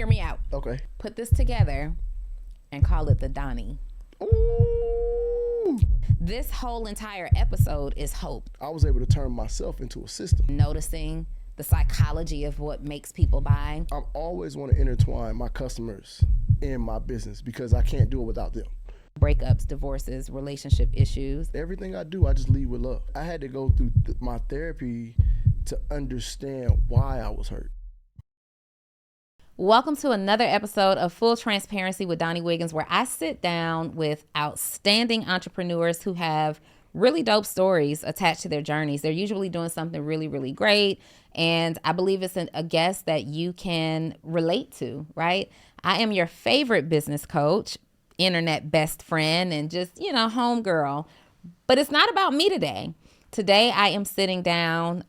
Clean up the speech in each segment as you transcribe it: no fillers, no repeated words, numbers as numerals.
Hear me out. Okay. Put this together and call it the Donnie. Ooh. This whole entire episode is hope. I was able to turn myself into a system. Noticing the psychology of what makes people buy. I always want to intertwine my customers in my business because I can't do it without them. Breakups, divorces, relationship issues. Everything I do, I just lead with love. I had to go through my therapy to understand why I was hurt. Welcome to another episode of Full Transparency with Donnie Wiggins, where I sit down with outstanding entrepreneurs who have really dope stories attached to their journeys. They're usually doing something really, really great. And I believe it's a guest that you can relate to, right? I am your favorite business coach, internet best friend, and just, homegirl. But it's not about me today. Today, I am sitting down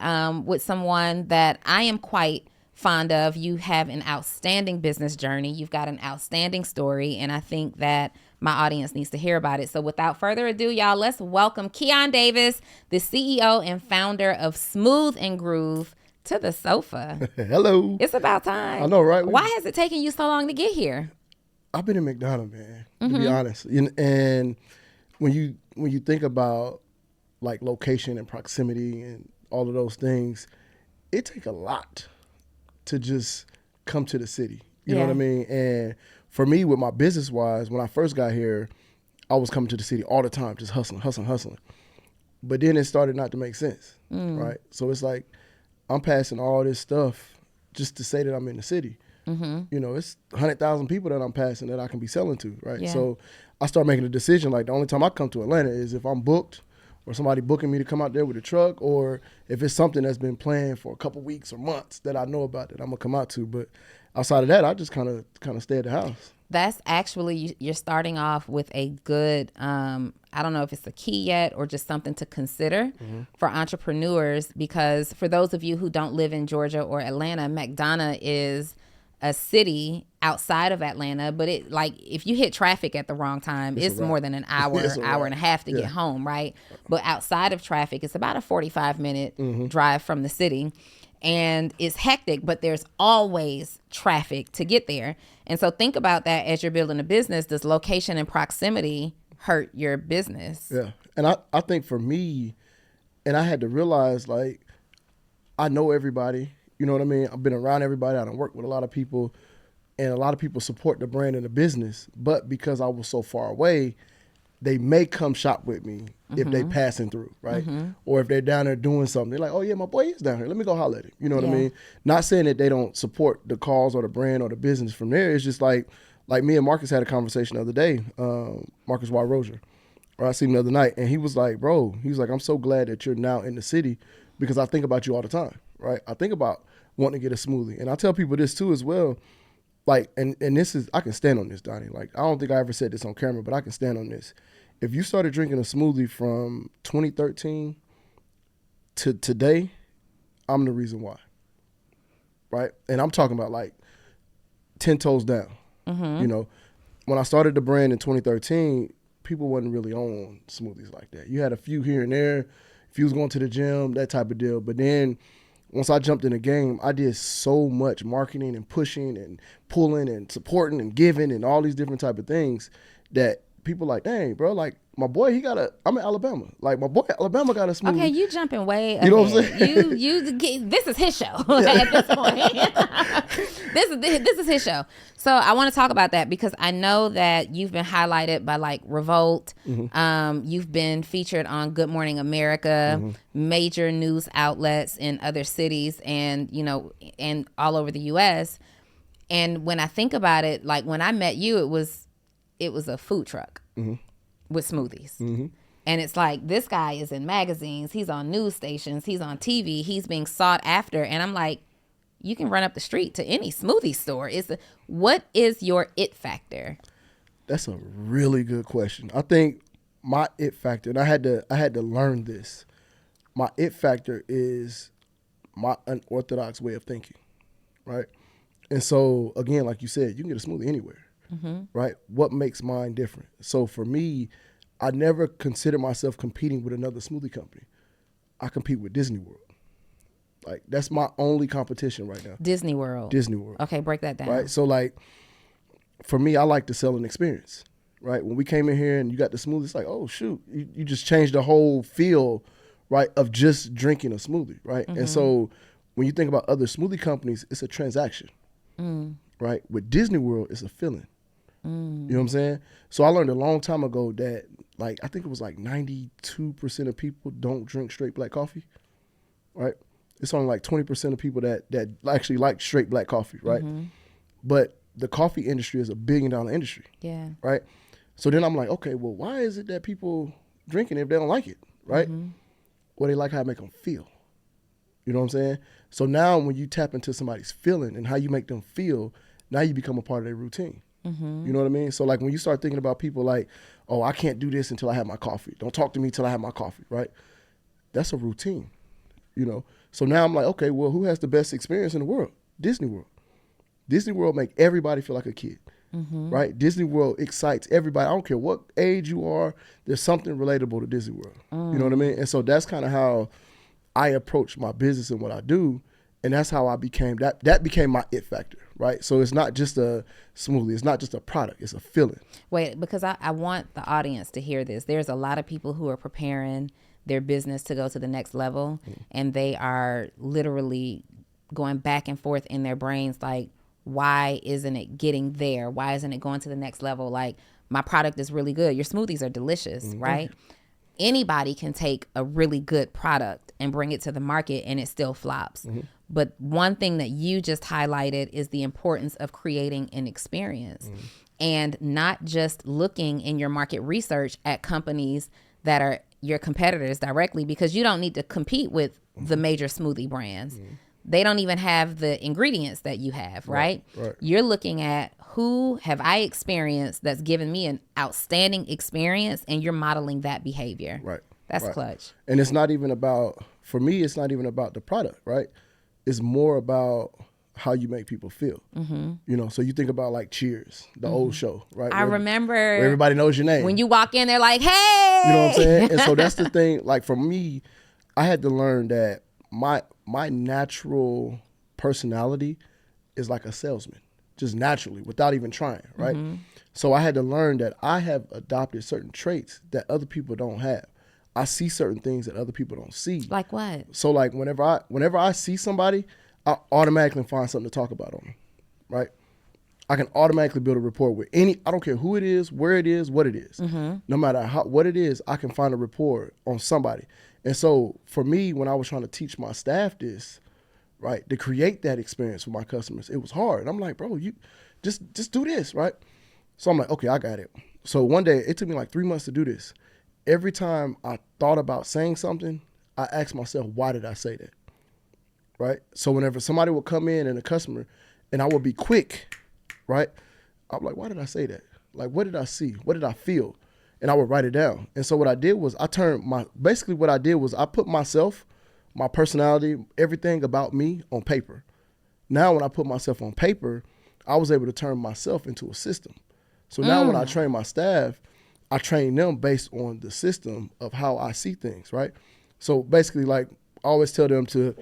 with someone that I am quite fond of. You have an outstanding business journey. You've got an outstanding story, and I think that my audience needs to hear about it. So without further ado, y'all, let's welcome Keon Davis, the CEO and founder of Smooth and Groove, to the sofa. Hello. It's about time. I know, right? Why has it taken you so long to get here? I've been in McDonald's, man, to be honest. And when you think about like location and proximity and all of those things, it takes a lot to just come to the city. You know what I mean? And for me, with my business-wise, when I first got here, I was coming to the city all the time, just hustling. But then it started not to make sense, right? So it's like I'm passing all this stuff just to say that I'm in the city. It's 100,000 people that I'm passing that I can be selling to, right? Yeah. So I start making a decision, like the only time I come to Atlanta is if I'm booked or somebody booking me to come out there with a truck, or if it's something that's been planned for a couple weeks or months that I know about that I'm gonna come out to. But outside of that, I just kind of stay at the house. That's actually, you're starting off with a good, I don't know if it's a key yet or just something to consider for entrepreneurs, because for those of you who don't live in Georgia or Atlanta, McDonough is a city outside of Atlanta, but it, like, if you hit traffic at the wrong time, it's more than an hour, hour and a half to get home, right? But outside of traffic, it's about a 45-minute drive from the city. And it's hectic, but there's always traffic to get there. And so think about that as you're building a business. Does location and proximity hurt your business? Yeah. And I think for me, and I had to realize, like, I know everybody. You know what I mean? I've been around everybody. I done worked with a lot of people, and a lot of people support the brand and the business. But because I was so far away, they may come shop with me if they passing through, right? Or if they're down there doing something. They're like, oh, yeah, my boy is down here. Let me go holler at him. You know what I mean? Not saying that they don't support the cause or the brand or the business from there. It's just like me and Marcus had a conversation the other day, Marcus Y. Rozier. Or I seen him the other night, and he was like, bro, he was like, I'm so glad that you're now in the city because I think about you all the time, right? I think about wanting to get a smoothie. And I tell people this too as well. Like, and this is, I can stand on this, Donnie. Like, I don't think I ever said this on camera, but I can stand on this. If you started drinking a smoothie from 2013 to today, I'm the reason why, right? And I'm talking about like 10 toes down. When I started the brand in 2013, people wasn't really on smoothies like that. You had a few here and there, if you was going to the gym, that type of deal. But then once I jumped in the game, I did so much marketing and pushing and pulling and supporting and giving and all these different type of things that people like, dang, bro, like my boy, I'm in Alabama. Like my boy, Alabama got a smoothie. Okay, you jumping way ahead. You know what I'm saying? This is his show at this point. This is his show. So I want to talk about that because I know that you've been highlighted by like Revolt. You've been featured on Good Morning America, major news outlets in other cities, and and all over the U.S. And when I think about it, like when I met you, it was a food truck with smoothies. And it's like, this guy is in magazines, he's on news stations, he's on TV, he's being sought after. And I'm like, you can run up the street to any smoothie store. What is your it factor? That's a really good question. I think my it factor, and I had to learn this. My it factor is my unorthodox way of thinking, right? And so again, like you said, you can get a smoothie anywhere. Right? What makes mine different? So for me, I never consider myself competing with another smoothie company. I compete with Disney World. Like that's my only competition right now. Disney World. Disney World. Okay, break that down. Right. So like, for me, I like to sell an experience. Right. When we came in here and you got the smoothie, it's like, oh shoot, you just changed the whole feel, right, of just drinking a smoothie. Right. And so when you think about other smoothie companies, it's a transaction. Right. With Disney World, it's a feeling. You know what I'm saying? So I learned a long time ago that, like, I think it was like 92% of people don't drink straight black coffee, right? It's only like 20% of people that actually like straight black coffee, right? But the coffee industry is a $1 billion industry, right? So then I'm like, okay, well, why is it that people drinking it if they don't like it, right? Well, they like how I make them feel. You know what I'm saying? So now when you tap into somebody's feeling and how you make them feel, now you become a part of their routine. You know what I mean? So like when you start thinking about people like, oh, I can't do this until I have my coffee. Don't talk to me till I have my coffee, right? That's a routine, you know? So now I'm like, okay, well, who has the best experience in the world? Disney World. Disney World make everybody feel like a kid, right? Disney World excites everybody. I don't care what age you are. There's something relatable to Disney World. You know what I mean? And so that's kind of how I approach my business and what I do. And that's how I became, that became my it factor, right? So it's not just a smoothie. It's not just a product. It's a feeling. Wait, because I want the audience to hear this. There's a lot of people who are preparing their business to go to the next level, and they are literally going back and forth in their brains like, why isn't it getting there? Why isn't it going to the next level? Like, my product is really good. Your smoothies are delicious, right? Anybody can take a really good product and bring it to the market and it still flops. But one thing that you just highlighted is the importance of creating an experience and not just looking in your market research at companies that are your competitors directly, because you don't need to compete with the major smoothie brands. They don't even have the ingredients that you have, right? You're looking at who have I experienced that's given me an outstanding experience, and you're modeling that behavior. Right. That's clutch. And it's not even about, for me, it's not even about the product, right? It's more about how you make people feel. You know, so you think about like Cheers, the old show, right? I remember where everybody knows your name. when you walk in, they're like, hey! You know what I'm saying? And so that's the thing, like for me, I had to learn that my natural personality is like a salesman, just naturally, without even trying, right? So I had to learn that I have adopted certain traits that other people don't have. I see certain things that other people don't see. Like what? So like whenever I see somebody, I automatically find something to talk about on them, right? I can automatically build a rapport with I don't care who it is, where it is, what it is. No matter what it is, I can find a rapport on somebody. And so for me, when I was trying to teach my staff this, right, to create that experience for my customers, it was hard. And I'm like, bro, you just do this, right? So I'm like, okay, I got it. So one day, it took me like 3 months to do this. Every time I thought about saying something, I asked myself, why did I say that? Right? So whenever somebody would come in and a customer, and I would be quick, right? I'm like, why did I say that? Like, what did I see? What did I feel? And I would write it down. And so what I did was I put myself, my personality, everything about me on paper. Now when I put myself on paper, I was able to turn myself into a system. So now when I train my staff, I train them based on the system of how I see things, right? So basically, like, I always tell them to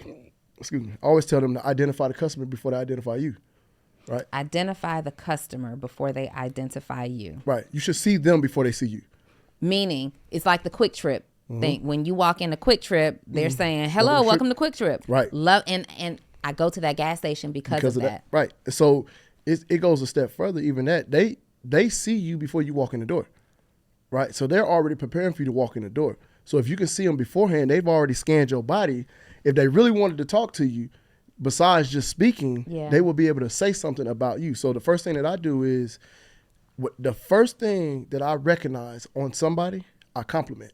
identify the customer before they identify you, right? Identify the customer before they identify you. Right. You should see them before they see you. Meaning, it's like the Quick Trip thing. When you walk in a Quick Trip, they're saying, hello, welcome to Quick Trip. Right. Love, and I go to that gas station because of that. Right. So it goes a step further. Even that, they see you before you walk in the door, right? So they're already preparing for you to walk in the door. So if you can see them beforehand, they've already scanned your body. If they really wanted to talk to you, besides just speaking, they will be able to say something about you. So the first thing that I do is, the first thing that I recognize on somebody, I compliment,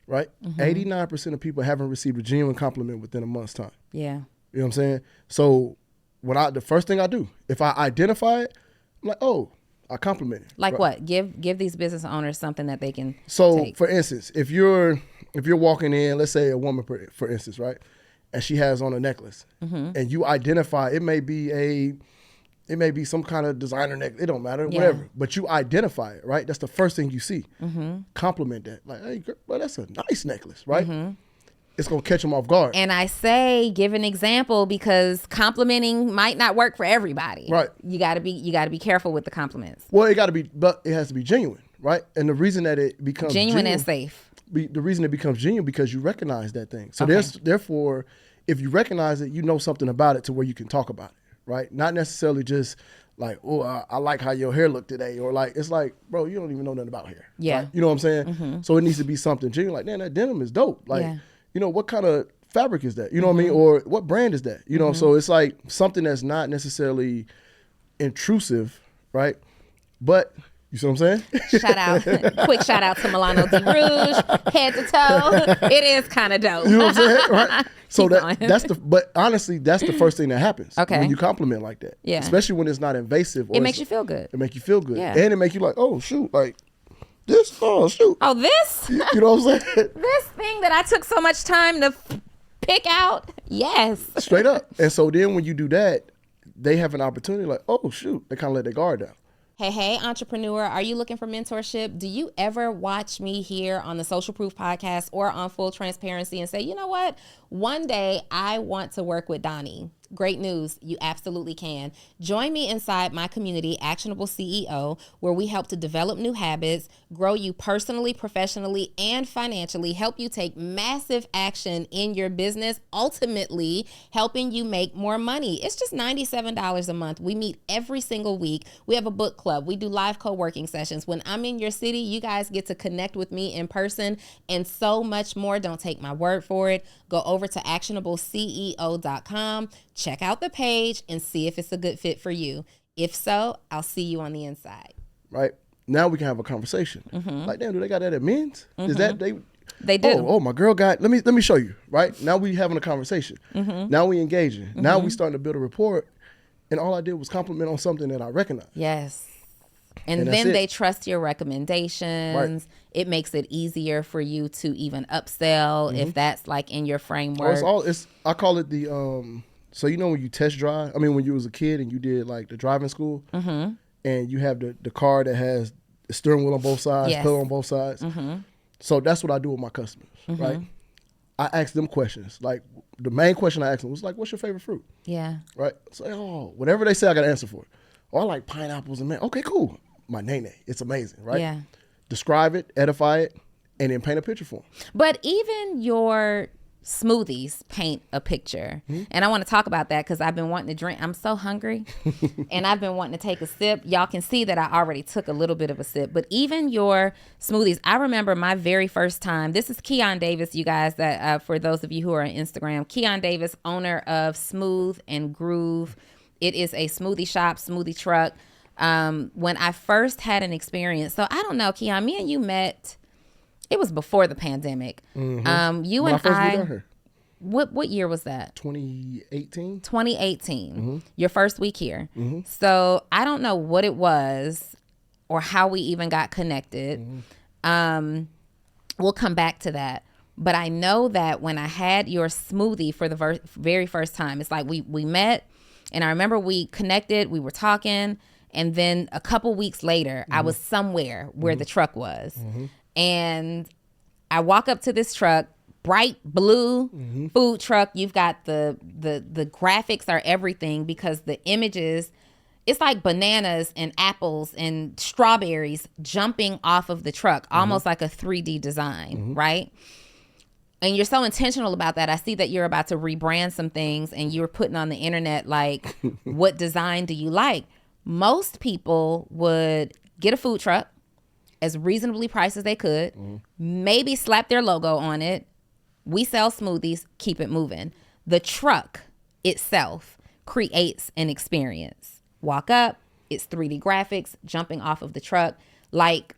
right? 89% of people haven't received a genuine compliment within a month's time. Yeah. You know what I'm saying? So the first thing I do, if I identify it, I'm like, oh, I compliment it. Like right? what? Give these business owners something that they can take. For instance, if you're walking in, let's say a woman, for instance, right? And she has on a necklace, and you identify, it may be some kind of designer necklace, it don't matter, whatever. But you identify it, right? That's the first thing you see. Compliment that. Like, hey, girl, well, that's a nice necklace, right? it's gonna catch them off guard. And I say, give an example, because complimenting might not work for everybody. Right. You gotta be careful with the compliments. Well, but it has to be genuine, right? And the reason that it becomes Genuine and safe. The reason it becomes genuine because you recognize that thing. So Okay. therefore, if you recognize it, you know something about it to where you can talk about it, right? Not necessarily just like, oh, I like how your hair looked today, or like, it's like, bro, you don't even know nothing about hair. Yeah. Right? You know what I'm saying? So it needs to be something genuine. Like, man, that denim is dope. Like, you know, what kind of fabric is that? You know what I mean? Or what brand is that? You know, so it's like something that's not necessarily intrusive, right? But you see what I'm saying? Quick shout out to Milano Di Rouge, head to toe. It is kind of dope. You know what I'm saying? Right? So but honestly, that's the first thing that happens. Okay. When you compliment like that. Yeah. Especially when it's not invasive. Or It makes you feel good. It make you feel good. Yeah. And it make you like, oh shoot, like this, oh shoot. Oh, this? You know what I'm saying? This thing that I took so much time to pick out? Yes. Straight up. And so then when you do that, they have an opportunity like, oh shoot, they kind of let their guard down. Hey, entrepreneur, are you looking for mentorship? Do you ever watch me here on the Social Proof podcast or on Full Transparency and say, you know what? One day I want to work with Donnie. Great news. You absolutely can. Join me inside my community, Actionable CEO, where we help to develop new habits, grow you personally, professionally, and financially, help you take massive action in your business, ultimately helping you make more money. It's just $97 a month. We meet every single week. We have a book club. We do live co-working sessions. When I'm in your city, you guys get to connect with me in person and so much more. Don't take my word for it. Go over to actionableceo.com. Check out the page and see if it's a good fit for you. If so, I'll see you on the inside. Right. Now we can have a conversation. Like, damn, do they got that at men's? Is that They do. Oh, my girl got, let me show you. Right. Now we having a conversation. Now we engaging. Now we starting to build a rapport. And all I did was compliment on something that I recognize. Yes. And then they trust your recommendations. Right. It makes it easier for you to even upsell if that's like in your framework. I call it the, so you know when you test drive, I mean when you was a kid and you did like the driving school and you have the car that has the steering wheel on both sides, pedal on both sides. So that's what I do with my customers, right? I ask them questions. Like the main question I asked them was like, what's your favorite fruit? Yeah. Right? Say, oh, whatever they say, I got to answer for it. Oh, I like pineapples and okay, cool. My nene, it's amazing, right? Yeah. Describe it, edify it, and then paint a picture for them. But even your smoothies paint a picture. And I want to talk about that because I've been wanting to drink. I'm so hungry and I've been wanting to take a sip. Y'all can see that I already took a little bit of a sip, but even your smoothies, I remember my very first time. This is Keon Davis, you guys, that for those of you who are on Instagram, Keon Davis, owner of Smooth and Groove. It is a smoothie shop, smoothie truck. When I first had an experience, so I don't know, Keon, me and you met, it was before the pandemic. You when and first moved out here. What year was that? 2018. 2018. Your first week here. So I don't know what it was or how we even got connected. We'll come back to that. But I know that when I had your smoothie for the very first time, it's like we met, and I remember we connected, we were talking, and then a couple weeks later, I was somewhere where the truck was. And I walk up to this truck, bright blue food truck. You've got the graphics are everything because the images, it's like bananas and apples and strawberries jumping off of the truck, almost like a 3D design, right? And you're so intentional about that. I see that you're about to rebrand some things and you're putting on the internet like, what design do you like? Most people would get a food truck as reasonably priced as they could, maybe slap their logo on it. We sell smoothies, keep it moving. The truck itself creates an experience. Walk up, it's 3D graphics, jumping off of the truck. Like,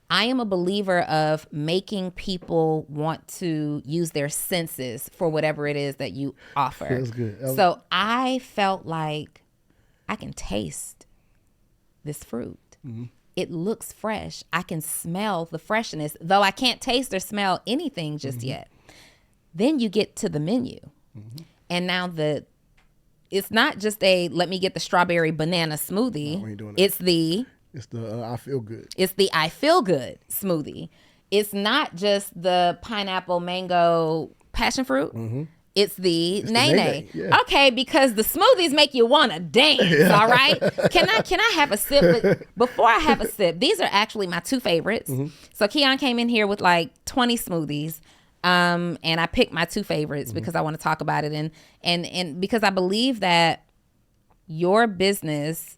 I am a believer of making people want to use their senses for whatever it is that you offer. That's good. So I felt like I can taste this fruit. It looks fresh. I can smell the freshness, though I can't taste or smell anything just yet. Then you get to the menu. And now it's not just let me get the strawberry banana smoothie. No, we ain't doing that. It's the I feel good. It's the I feel good smoothie. It's not just the pineapple mango passion fruit. It's the Nene. Yeah. Okay, because the smoothies make you want to dance, all right? Can I have a sip? But before I have a sip, these are actually my two favorites. So Keon came in here with like 20 smoothies. And I picked my two favorites because I want to talk about it. And because I believe that your business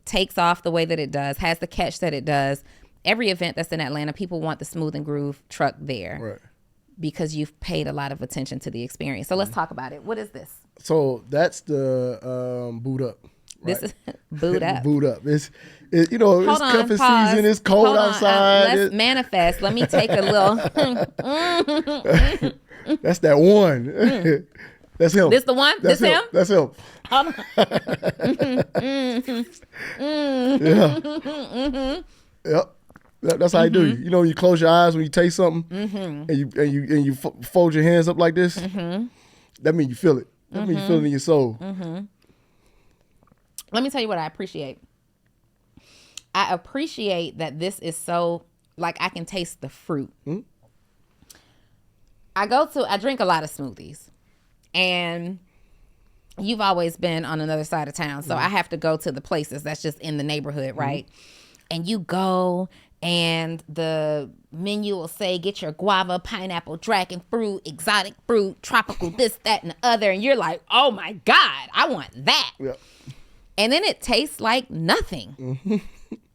takes off the way that it does, has the catch that it does. Every event that's in Atlanta, people want the Smooth and Groove truck there. Right. Because you've paid a lot of attention to the experience. So let's talk about it. What is this? So that's the boot up. Right? This is boot up. Boot up. It's cuffing season. It's cold outside. Let's manifest. Let me take a little. That's that one. That's him. This the one? That's him? That's him. Yeah. Yep. That's how you do. You know, you close your eyes when you taste something, and you fold your hands up like this. That means you feel it. That means you feel it in your soul. Let me tell you what I appreciate. I appreciate that this is so, like, I can taste the fruit. I drink a lot of smoothies, and you've always been on another side of town, so I have to go to the places that's just in the neighborhood, right? And you go, and the menu will say, get your guava, pineapple, dragon fruit, exotic fruit, tropical this, that, and the other. And you're like, oh my God, I want that. Yep. And then it tastes like nothing.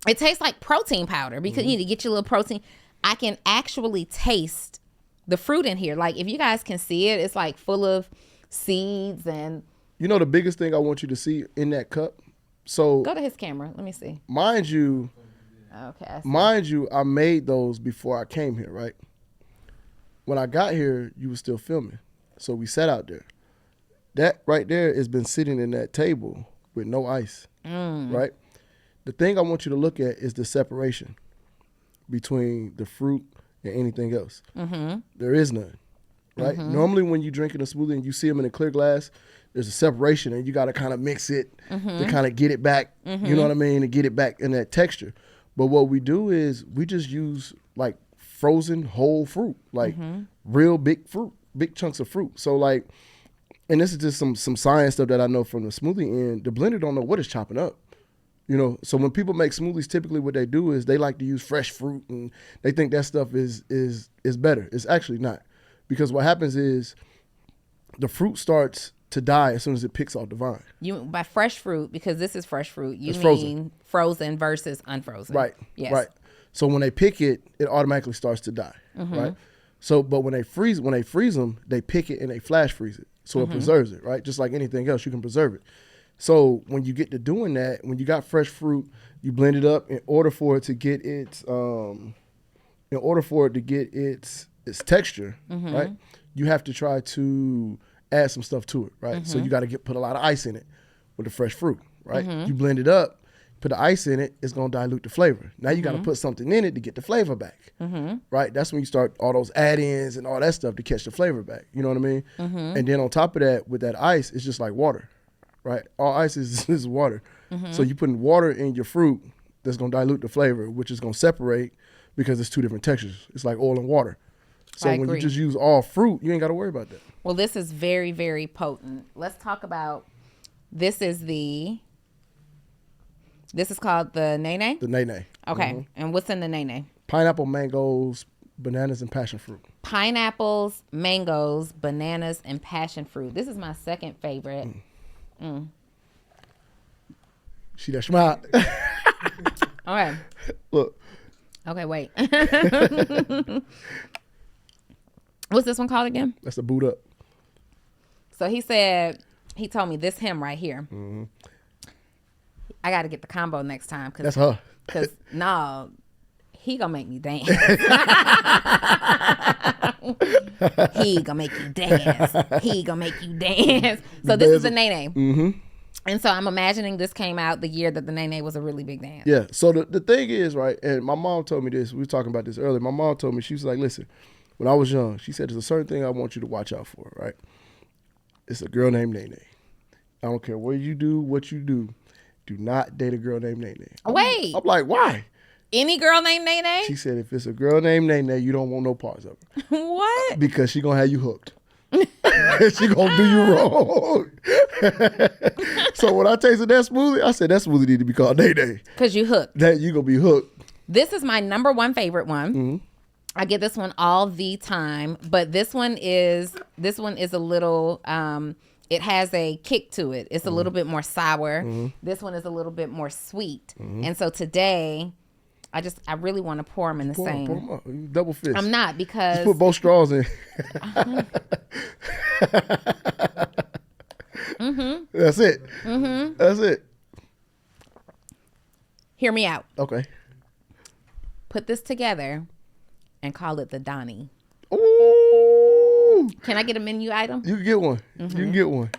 It tastes like protein powder because you need to get your little protein. I can actually taste the fruit in here. Like, if you guys can see it, it's like full of seeds. And you know the biggest thing I want you to see in that cup? So go to his camera. Let me see. Mind you, I made those before I came here, right? When I got here, you were still filming. So we sat out there. That right there has been sitting in that table with no ice, right? The thing I want you to look at is the separation between the fruit and anything else. There is none, right? Normally when you're drinking a smoothie and you see them in a clear glass, there's a separation and you got to kind of mix it to kind of get it back, you know what I mean, to get it back in that texture. But what we do is we just use like frozen whole fruit, like real big fruit, big chunks of fruit. So like, and this is just some science stuff that I know from the smoothie end. The blender don't know what it's chopping up. You know, so when people make smoothies, typically what they do is they like to use fresh fruit and they think that stuff is better. It's actually not. Because what happens is the fruit starts to die as soon as it picks off the vine. You by fresh fruit, because this is fresh fruit, you it's mean frozen versus unfrozen. Right. Yes. Right. So when they pick it, it automatically starts to die. Right. So but when they freeze them, they pick it and they flash freeze it. So it preserves it, right? Just like anything else, you can preserve it. So when you get to doing that, when you got fresh fruit, you blend it up in order for it to get its texture, right? You have to try to add some stuff to it, right? So you got to put a lot of ice in it with the fresh fruit, right? You blend it up, put the ice in it, it's gonna dilute the flavor. Now you got to put something in it to get the flavor back, right? That's when you start all those add-ins and all that stuff to catch the flavor back. You know what I mean? And then on top of that, with that ice, it's just like water. Right, all ice is water. So you putting water in your fruit that's gonna dilute the flavor, which is gonna separate because it's two different textures. It's like oil and water. So when you just use all fruit, you ain't got to worry about that. Well, this is very, very potent. Let's talk about. This is called the Nene. The Nene. Okay, and what's in the Nene? Pineapple, mangoes, bananas, and passion fruit. Pineapples, mangoes, bananas, and passion fruit. This is my second favorite. See that smile? Okay. Look. Okay, wait. What's this one called again? That's the boot up. So he told me this him right here. I got to get the combo next time. That's her. Because, no, he going to make me dance. He gonna make you dance. He gonna make you dance. So this is the Nene. And so I'm imagining this came out the year that the Nene was a really big dance. Yeah. So the thing is, right, and my mom told me this. We were talking about this earlier. My mom told me, she was like, listen, when I was young, she said, there's a certain thing I want you to watch out for, right? It's a girl named Nene. I don't care what you do. Do not date a girl named Nene. Wait. I'm like, why? Any girl named Nene? She said, if it's a girl named Nene, you don't want no parts of her. What? Because she gonna have you hooked. She gonna do you wrong. So when I tasted that smoothie, I said that smoothie need to be called Nene. Because you hooked. That you gonna be hooked. This is my number one favorite one. Mm-hmm. I get this one all the time, but this one is a little it has a kick to it. It's a little bit more sour. This one is a little bit more sweet. And so today I really want to pour them in the same. Pour them up. You double fist. I'm not, because Just put both straws in. That's it. That's it. Hear me out. Okay. Put this together and call it the Donnie. Ooh. Can I get a menu item? You can get one. You can get one.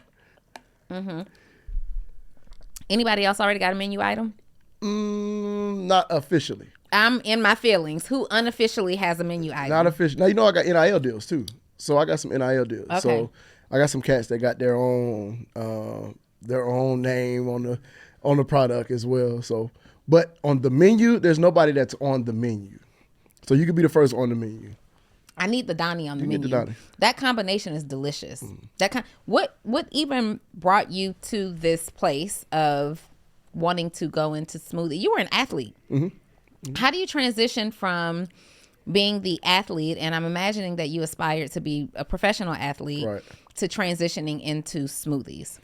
Anybody else already got a menu item? Not officially. I'm in my feelings. Who unofficially has a menu item? Not official. Now, you know I got NIL deals too. So I got some NIL deals. Okay. So I got some cats that got their own name on the product as well. So, but on the menu, there's nobody that's on the menu. So you could be the first on the menu. I need the Donnie on the menu. Get the Donnie. That combination is delicious. What even brought you to this place of wanting to go into smoothie? You were an athlete. How do you transition from being the athlete, and I'm imagining that you aspired to be a professional athlete, Right. to transitioning into smoothies?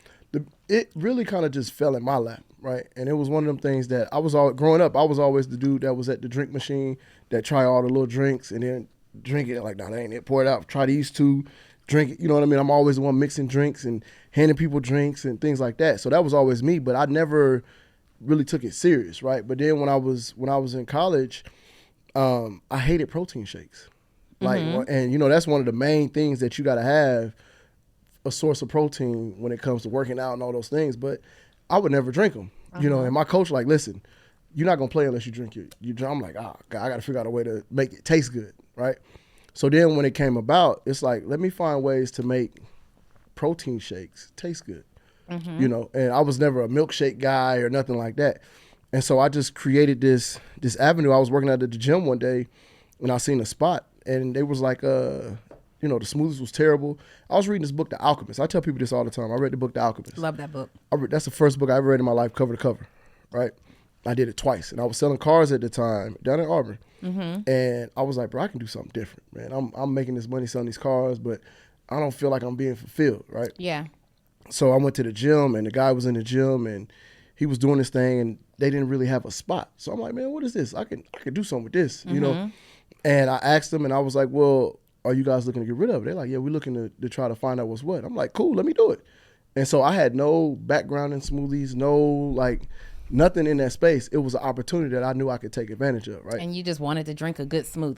It really kind of just fell in my lap, right? And it was one of them things that growing up, I was always the dude that was at the drink machine that try all the little drinks and then drink it like, no, that ain't it. Pour it out. Try these two. Drink it. You know what I mean? I'm always the one mixing drinks and handing people drinks and things like that. So that was always me, but I never really took it serious, right? But then when I was in college, I hated protein shakes. Like, and you know, that's one of the main things that you got to have, a source of protein when it comes to working out and all those things. But I would never drink them, you know. And my coach like, listen, you're not gonna play unless you drink it. I'm like, God, I got to figure out a way to make it taste good, right? So then when it came about, it's like, let me find ways to make protein shakes taste good, you know. And I was never a milkshake guy or nothing like that. And so I just created this avenue. I was working out at the gym one day, and I seen a spot, and they was like, you know, the smoothies was terrible. I was reading this book, The Alchemist. I tell people this all the time. I read the book, The Alchemist. Love that book. That's the first book I ever read in my life, cover to cover, right? I did it twice. And I was selling cars at the time down in Auburn. And I was like, bro, I can do something different, man. I'm making this money selling these cars, but I don't feel like I'm being fulfilled, right? Yeah. So I went to the gym, and the guy was in the gym, and he was doing this thing, and they didn't really have a spot. So I'm like, man, what is this? I can do something with this, you know? And I asked them, and I was like, well, are you guys looking to get rid of it? They're like, yeah, we're looking to try to find out what's what. I'm like, cool, let me do it. And so I had no background in smoothies, no like nothing in that space. It was an opportunity that I knew I could take advantage of, right? And you just wanted to drink a good smoothie.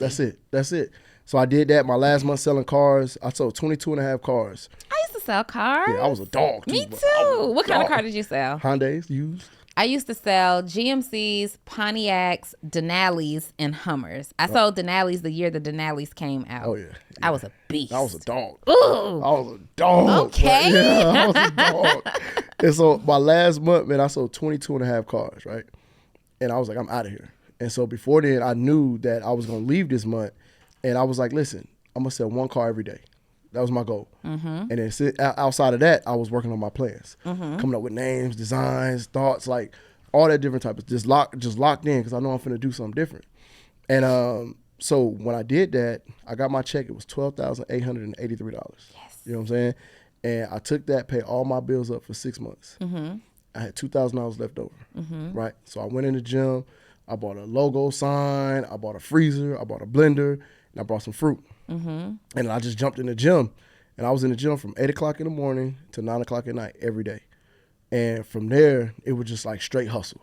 That's it. So I did that. My last month selling cars, I sold 22 and a half cars. I used to sell cars. Yeah, I was a dog too. Me but too. What kind of car did you sell? Hyundais, used. I used to sell GMCs, Pontiacs, Denali's, and Hummers. I sold Denali's the year the Denali's came out. Oh, yeah. I was a beast. I was a dog. Ooh. I was a dog. Okay. Yeah, I was a dog. And so my last month, man, I sold 22 and a half cars, right? And I was like, I'm out of here. And so before then, I knew that I was going to leave this month. And I was like, listen, I'm going to sell one car every day. That was my goal. And then outside of that, I was working on my plans, coming up with names, designs, thoughts, like all that different type of just locked in because I know I'm finna do something different. And so when I did that, I got my check. It was $12,883. Yes. You know what I'm saying? And I took that, paid all my bills up for 6 months. I had $2,000 left over, right? So I went in the gym. I bought a logo sign. I bought a freezer. I bought a blender. And I brought some fruit. And I just jumped in the gym. And I was in the gym from 8 o'clock in the morning to 9 o'clock at night every day. And from there, it was just like straight hustle.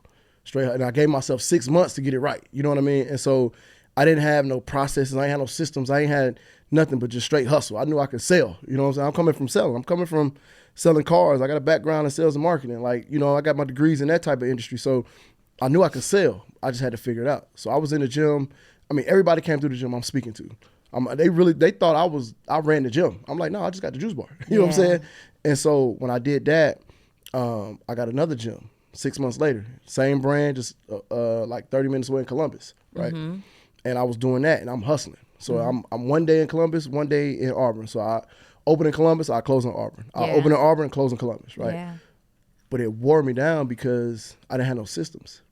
And I gave myself 6 months to get it right. You know what I mean? And so I didn't have no processes. I ain't had no systems. I ain't had nothing but just straight hustle. I knew I could sell. You know what I'm saying? I'm coming from selling. I'm coming from selling cars. I got a background in sales and marketing. Like, you know, I got my degrees in that type of industry. So I knew I could sell. I just had to figure it out. So I was in the gym. I mean, everybody came through the gym I'm speaking to. They thought I ran the gym. I'm like, no, I just got the juice bar. You know what I'm saying? And so when I did that, I got another gym. 6 months later, same brand, just like 30 minutes away in Columbus, right? And I was doing that, and I'm hustling. So I'm one day in Columbus, one day in Auburn. So I open in Columbus, I close in Auburn. I open in Auburn, close in Columbus, right? Yeah. But it wore me down because I didn't have no systems.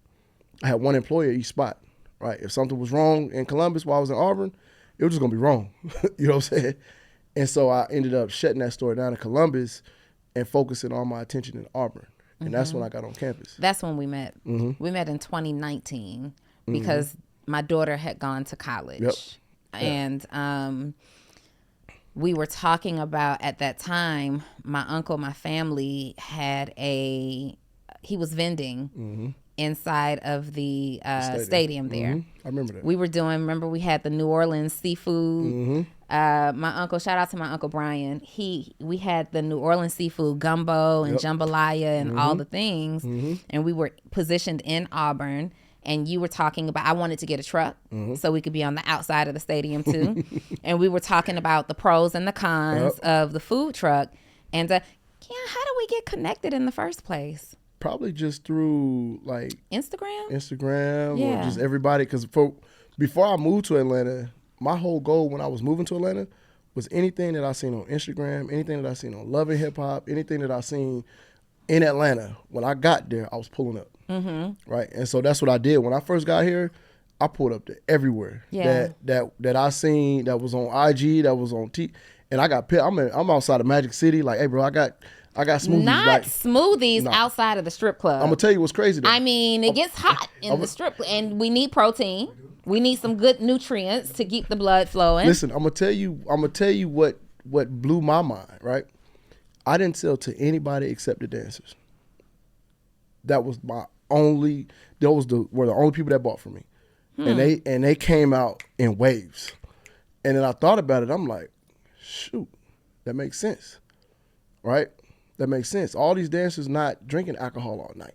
I had one employee at each spot, right? If something was wrong in Columbus while I was in Auburn, it was just gonna be wrong. You know what I'm saying? And so I ended up shutting that store down in Columbus and focusing all my attention in Auburn. And that's when I got on campus. That's when we met. We met in 2019 because my daughter had gone to college. Yep. And we were talking about, at that time, my uncle, my family had he was vending inside of the stadium there. I remember that. We were remember we had the New Orleans seafood. My uncle, shout out to my Uncle Brian. We had the New Orleans seafood gumbo and jambalaya and all the things. And we were positioned in Auburn. And you were talking about, I wanted to get a truck so we could be on the outside of the stadium too. And we were talking about the pros and the cons of the food truck. And how do we get connected in the first place? Probably just through like Instagram, or just everybody. Because before I moved to Atlanta, my whole goal when I was moving to Atlanta was anything that I seen on Instagram, anything that I seen on Love and Hip Hop, anything that I seen in Atlanta. When I got there, I was pulling up. Right, and so that's what I did when I first got here. I pulled up to everywhere that I seen that was on IG, that was on and I got I'm outside of Magic City. Like, hey, bro, I got smoothies. Not smoothies outside of the strip club. I'm gonna tell you what's crazy though. I mean, it gets hot in the strip club, and we need protein. We need some good nutrients to keep the blood flowing. Listen, I'm gonna tell you what blew my mind. Right, I didn't sell to anybody except the dancers. That was my only. Those were the only people that bought from me, and they came out in waves. And then I thought about it. I'm like, shoot, that makes sense, right? That makes sense. All these dancers not drinking alcohol all night,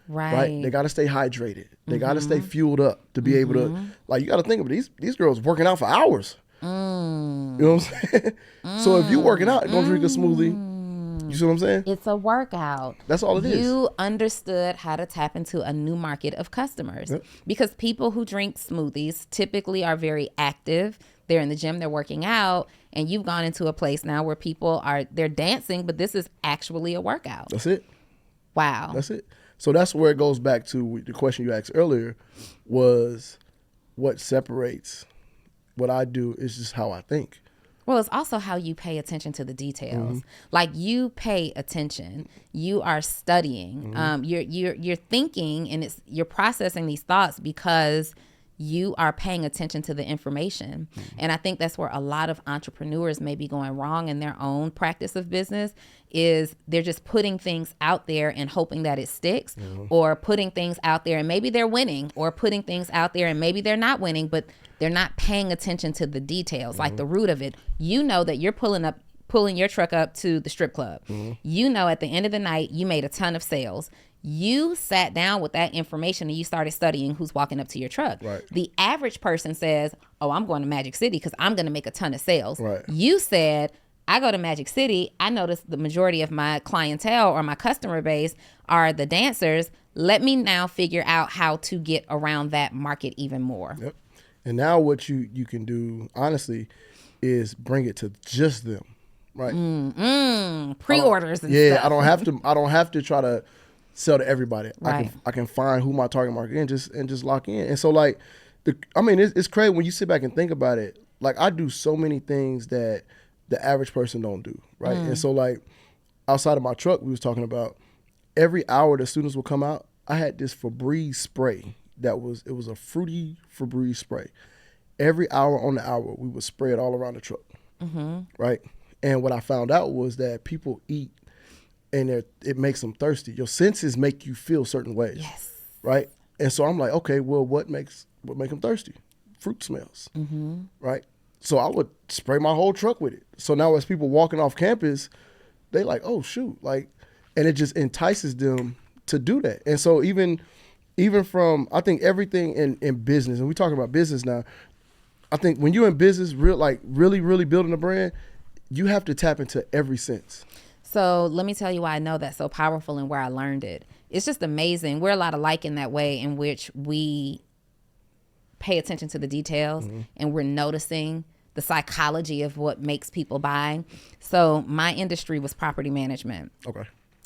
right? They got to stay hydrated. They got to stay fueled up to be able to. Like, you got to think of it. These girls working out for hours. You know what I'm saying? So if you working out, don't drink a smoothie. You see what I'm saying? It's a workout. That's all it is. You understood how to tap into a new market of customers. Because people who drink smoothies typically are very active. They're in the gym, they're working out, and you've gone into a place now where they're dancing, but this is actually a workout. That's it. Wow. That's it. So that's where it goes back to the question you asked earlier was what separates what I do is just how I think. Well, it's also how you pay attention to the details. Like, you pay attention, you are studying, you're thinking, and you're processing these thoughts because you are paying attention to the information. And I think that's where a lot of entrepreneurs may be going wrong in their own practice of business, is they're just putting things out there and hoping that it sticks, or putting things out there and maybe they're winning, or putting things out there and maybe they're not winning, but they're not paying attention to the details, like the root of it. You know that you're pulling your truck up to the strip club. You know at the end of the night, you made a ton of sales. You sat down with that information and you started studying who's walking up to your truck. Right. The average person says, oh, I'm going to Magic City because I'm going to make a ton of sales. Right. You said, I go to Magic City. I notice the majority of my clientele or my customer base are the dancers. Let me now figure out how to get around that market even more. Yep. And now what you can do, honestly, is bring it to just them, right? Pre-orders and stuff. I don't have to try to sell to everybody. Right. I can find who my target market is and just lock in. And so, like, it's crazy when you sit back and think about it. Like, I do so many things that the average person don't do, right? And so, like, outside of my truck, we was talking about every hour the students would come out, I had this Febreze spray. It was a fruity Febreze spray. Every hour on the hour, we would spray it all around the truck, right? And what I found out was that people eat, and it makes them thirsty. Your senses make you feel certain ways, Yes. right? And so I'm like, okay, well, what make them thirsty? Fruit smells, right? So I would spray my whole truck with it. So now as people walking off campus, they like, oh shoot, like, and it just entices them to do that. And so even from, I think everything in business, and we talking about business now, I think when you're in business, really building a brand, you have to tap into every sense. So let me tell you why I know that's so powerful and where I learned it it's just amazing. We're a lot alike in that way in which we pay attention to the details and we're noticing the psychology of what makes people buy. So my industry was property management. Okay.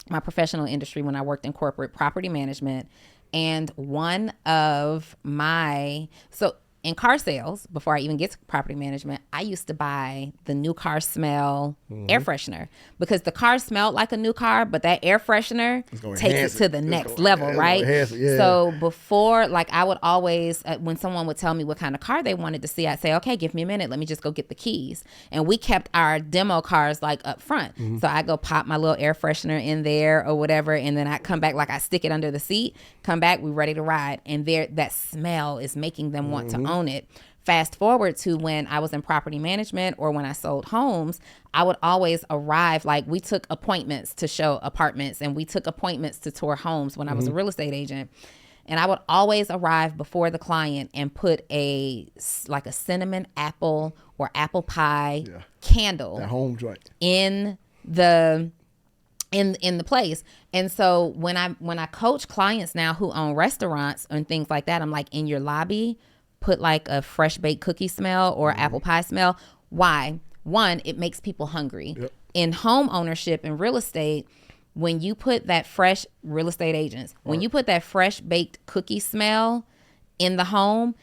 My professional industry when I worked in corporate property management. And one of my, so in car sales, before I even get to property management, I used to buy the new car smell air freshener because the car smelled like a new car, but that air freshener takes it to the next level, right? So before, like I would always, when someone would tell me what kind of car they wanted to see, I'd say, okay, give me a minute. Let me just go get the keys. And we kept our demo cars like up front. So I go pop my little air freshener in there or whatever. And then I come back, like I stick it under the seat, come back, we ready to ride. And there, that smell is making them want to own it. Fast forward to when I was in property management or when I sold homes, I would always arrive, like we took appointments to show apartments and we took appointments to tour homes when I was a real estate agent. And I would always arrive before the client and put like a cinnamon apple or apple pie candle that home joint in the place. And so when I coach clients now who own restaurants and things like that, I'm like, in your lobby, put like a fresh baked cookie smell or apple pie smell. Why? One, it makes people hungry. In home ownership and real estate, when you put that fresh real estate agents, when you put that fresh baked cookie smell in the home,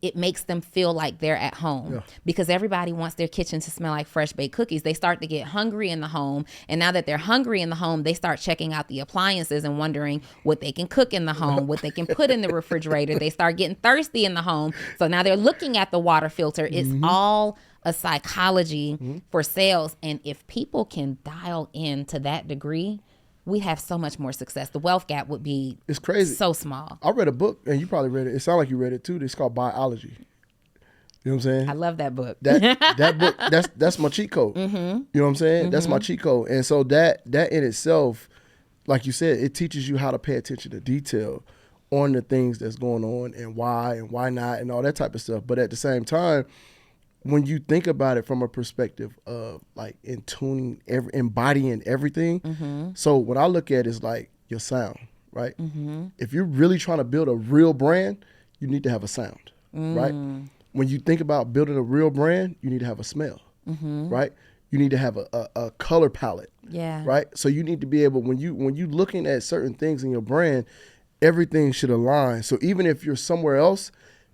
it makes them feel like they're at home because everybody wants their kitchen to smell like fresh baked cookies. They start to get hungry in the home. And now that they're hungry in the home, they start checking out the appliances and wondering what they can cook in the home, what they can put in the refrigerator. They start getting thirsty in the home. So now they're looking at the water filter. It's all a psychology for sales. And if people can dial in to that degree, we have so much more success. The wealth gap would be it's crazy. So small. I read a book, and you probably read it. It sounds like you read it too. It's called Biology. You know what I'm saying? I love that book. That book, that's my cheat code. You know what I'm saying? That's my cheat code. And so that in itself, like you said, it teaches you how to pay attention to detail on the things that's going on and why not and all that type of stuff. But at the same time, when you think about it from a perspective of like embodying everything. So what I look at is like your sound, right? If you're really trying to build a real brand, you need to have a sound, right? When you think about building a real brand, you need to have a smell, right? You need to have a color palette, right? So you need to be able, when you looking at certain things in your brand, everything should align. So even if you're somewhere else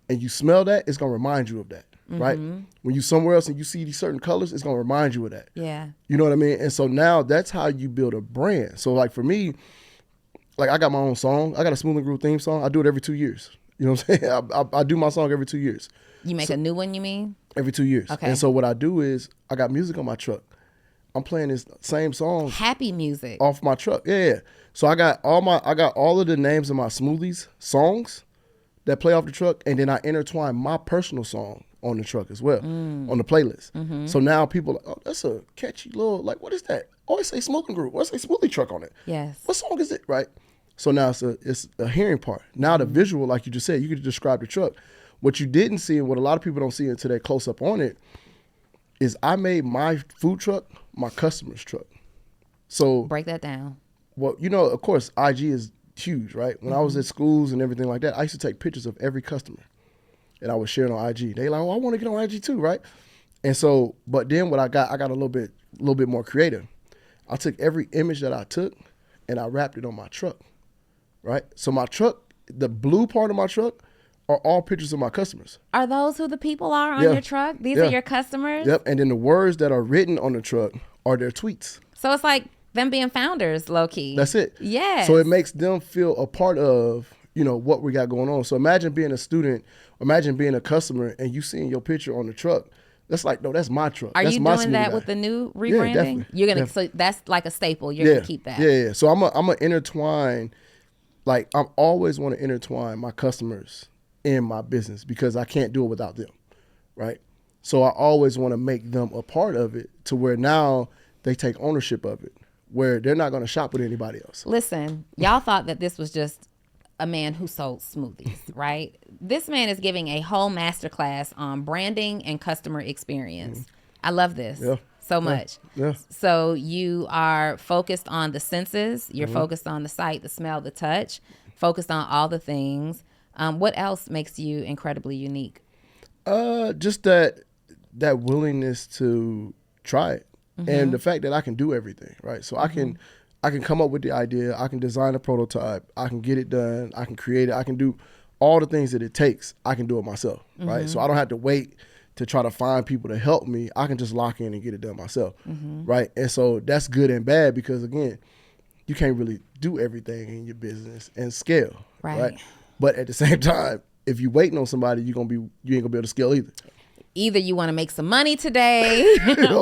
and you smell that, it's gonna remind you of that. Right? When you somewhere else and you see these certain colors, it's going to remind you of that. Yeah. You know what I mean? And so now that's how you build a brand. So like for me, like I got my own song. I got a Smooth and Groove theme song. I do it every 2 years. You know what I'm saying? I do my song every 2 years. You make a new one, you mean? Every 2 years. Okay. And so what I do is I got music on my truck. I'm playing this same song. Happy music. Off my truck. Yeah. So I got all of the names of my Smoothies songs that play off the truck, and then I intertwine my personal song on the truck as well, on the playlist. So now people are like, oh, that's a catchy little, like, what is that? Oh, it say Smoking Group. What's say Smoothie Truck on it? Yes. What song is it, right? So now it's a hearing part. Now the visual, like you just said, you could describe the truck. What you didn't see and what a lot of people don't see until they're close up on it is I made my food truck my customer's truck. So break that down. Well, you know, of course, IG is huge, right? When I was at schools and everything like that, I used to take pictures of every customer. And I would share it on IG. They like, oh, I want to get on IG too, right? And so, but then what I got a little bit more creative. I took every image that I took and I wrapped it on my truck, right? So my truck, the blue part of my truck, are all pictures of my customers. Are those who the people are on your truck? These are your customers? Yep. And then the words that are written on the truck are their tweets. So it's like them being founders, low key. That's it. Yeah. So it makes them feel a part of, you know, what we got going on. So imagine being a student, imagine being a customer, and you seeing your picture on the truck. That's like, no, that's my truck. Are that's you my doing that guy. with the new rebranding? Yeah, definitely. You're gonna so that's like a staple. You're gonna keep that. Yeah. So I'm gonna intertwine. Like I always want to intertwine my customers in my business because I can't do it without them, right? So I always want to make them a part of it to where now they take ownership of it, where they're not going to shop with anybody else. Listen, y'all thought that this was just a man who sold smoothies, right? This man is giving a whole masterclass on branding and customer experience. I love this. Yeah. so much. Yeah. So you are focused on the senses. You're focused on the sight, the smell, the touch, focused on all the things. What else makes you incredibly unique? Just that willingness to try it, and the fact that I can do everything, right? So I can come up with the idea, I can design a prototype, I can get it done, I can create it, I can do all the things that it takes. I can do it myself, right? So I don't have to wait to try to find people to help me. I can just lock in and get it done myself, right? And so that's good and bad because, again, you can't really do everything in your business and scale, right? But at the same time, if you're waiting on somebody, you ain't gonna be able to scale either. Either you want to make some money today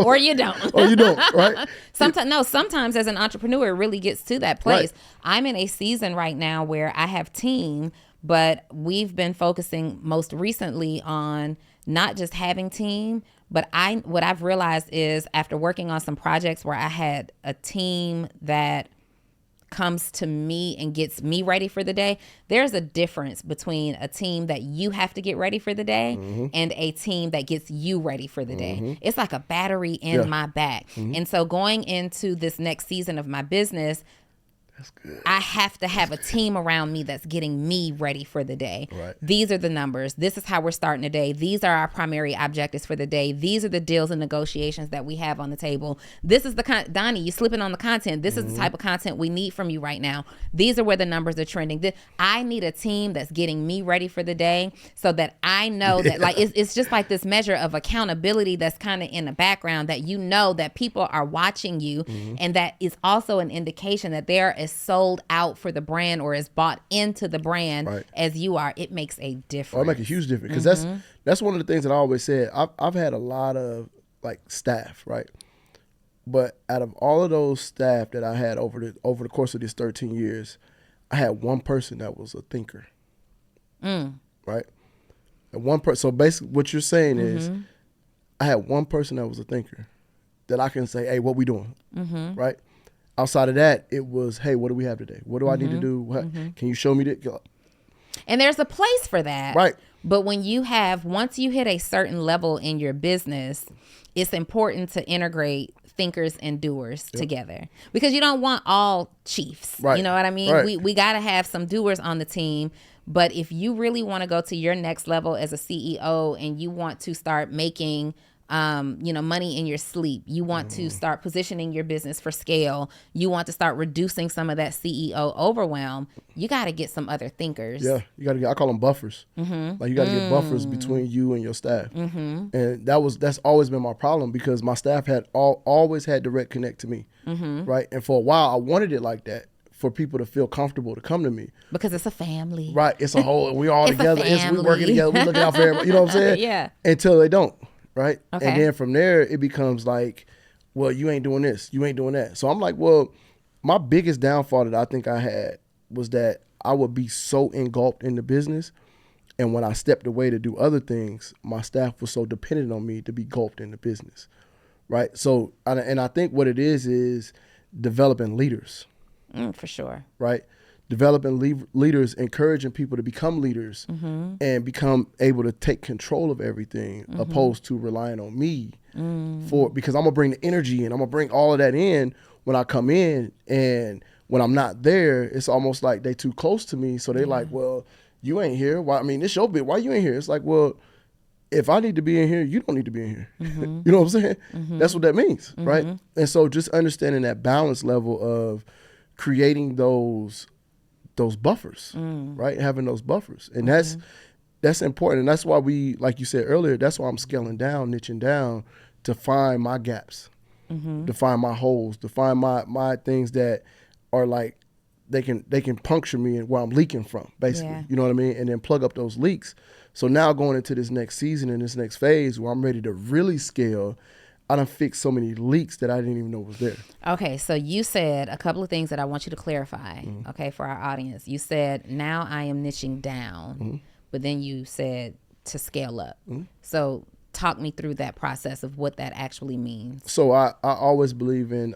or you don't. Or you don't, right? Sometimes as an entrepreneur, it really gets to that place. Right. I'm in a season right now where I have team, but we've been focusing most recently on not just having team, but what I've realized is after working on some projects where I had a team that comes to me and gets me ready for the day, there's a difference between a team that you have to get ready for the day and a team that gets you ready for the day. It's like a battery in my back. And so going into this next season of my business, that's good. I have to have a team around me that's getting me ready for the day. Right. These are the numbers. This is how we're starting the day. These are our primary objectives for the day. These are the deals and negotiations that we have on the table. This is the Donnie, you slipping on the content. This is the type of content we need from you right now. These are where the numbers are trending. I need a team that's getting me ready for the day so that I know that like it's just like this measure of accountability that's kind of in the background, that you know that people are watching you, and that is also an indication that they're as sold out for the brand or is bought into the brand as you are. It makes a difference. Oh, it makes a huge difference because that's one of the things that I always said. I've had a lot of like staff, right? But out of all of those staff that I had over the course of these 13 years, I had one person that was a thinker, right? And one person. So basically, what you're saying is, I had one person that was a thinker that I can say, "Hey, what we doing?" Right? Outside of that, it was, hey, what do we have today? What do I need to do? Can you show me that? And there's a place for that. Right. But once you hit a certain level in your business, it's important to integrate thinkers and doers together, because you don't want all chiefs. Right. You know what I mean? Right. We got to have some doers on the team. But if you really want to go to your next level as a CEO and you want to start making money in your sleep, you want to start positioning your business for scale, you want to start reducing some of that CEO overwhelm, you got to get some other thinkers. Yeah, you got to get, I call them buffers. Like you got to get buffers between you and your staff. And that's always been my problem, because my staff had always had direct connect to me, right? And for a while, I wanted it like that, for people to feel comfortable to come to me. Because it's a family. Right, it's a whole, we all It's a together, we working together, we looking out for everybody, you know what I'm saying? Yeah. Until they don't. Right. Okay. And then from there, it becomes like, well, you ain't doing this, you ain't doing that. So I'm like, well, my biggest downfall that I think I had was that I would be so engulfed in the business. And when I stepped away to do other things, my staff was so dependent on me to be engulfed in the business. Right. So, and I think what it is developing leaders. For sure. Right. Developing leaders, encouraging people to become leaders and become able to take control of everything, opposed to relying on me because I'm gonna bring the energy and I'm gonna bring all of that in when I come in, and when I'm not there, it's almost like they too close to me. So they like, well, you ain't here. Why? I mean, it's your bit. Why you ain't here? It's like, well, if I need to be in here, you don't need to be in here. You know what I'm saying? That's what that means, right? And so just understanding that balance level of creating those buffers, right? Having those buffers. And that's important. And that's why we, like you said earlier, that's why I'm scaling down, niching down to find my gaps, to find my holes, to find my things that are like, they can puncture me and where I'm leaking from, basically. Yeah. You know what I mean? And then plug up those leaks. So now going into this next season and this next phase where I'm ready to really scale, I done fixed so many leaks that I didn't even know was there. Okay, so you said a couple of things that I want you to clarify, okay, for our audience. You said, now I am niching down, but then you said to scale up. So talk me through that process of what that actually means. So I always believe in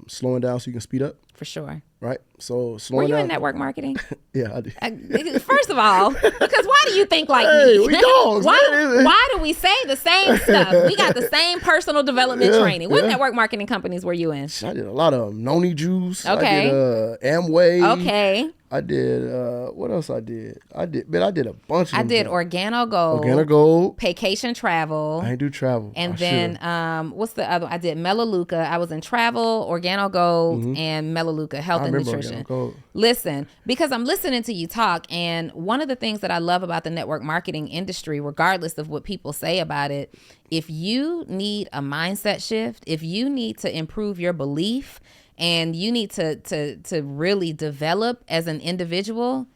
slowing down so you can speed up. For sure. right? So Were slowing you down. in network marketing? Yeah, I did. First of all, because why do you think like Hey, me? we dogs, man. Why do we say the same stuff? We got the same personal development training. What network marketing companies were you in? I did a lot of Noni Juice. Okay. I did Amway. Okay. I did what else I did? I did a bunch of them. I did jobs. Organo Gold. Organo Gold. Vacation Travel. I ain't do travel. And I then should've. what's the other? I did Melaleuca. I was in travel, Organo Gold, and Melaleuca, health and remember nutrition. Organo Gold. Listen, because I'm listening to you talk, and one of the things that I love about the network marketing industry, regardless of what people say about it, if you need a mindset shift, if you need to improve your belief, and you need to really develop as an individual,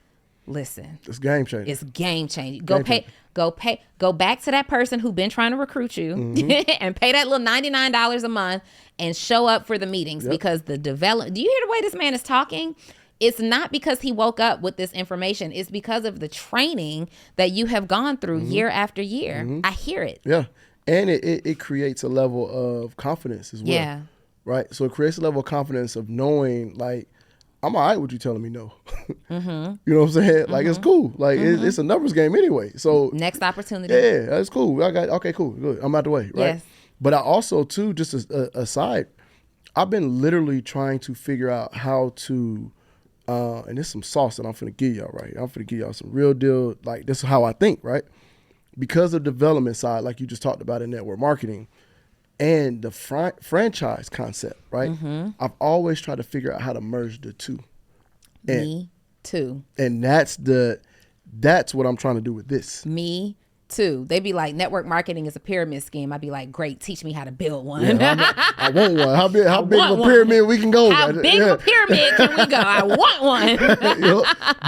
listen. It's game changer. It's game changing. Go back to that person who been trying to recruit you and pay that little $99 a month and show up for the meetings because the develop. Do you hear the way this man is talking? It's not because he woke up with this information. It's because of the training that you have gone through year after year. I hear it. Yeah. And it creates a level of confidence as well. Yeah. Right? So it creates a level of confidence of knowing, like, I'm all right with you telling me no. You know what I'm saying? Like, it's cool. Like, it's a numbers game anyway. So Next opportunity. yeah, that's cool. Okay, cool. Good. I'm out the way, right? Yes. But I also, too, just aside, I've been literally trying to figure out how to, and there's some sauce that I'm finna give y'all right here. I'm finna give y'all some real deal, like, this is how I think, right? Because of development side, like you just talked about in network marketing, and the franchise concept, right? I've always tried to figure out how to merge the two. Me too. And that's what I'm trying to do with this. Me too. They be like, network marketing is a pyramid scheme. I'd be like, great, teach me how to build one. Yeah, I want one. How big of a pyramid we can go? How big of a pyramid can we go? I want one.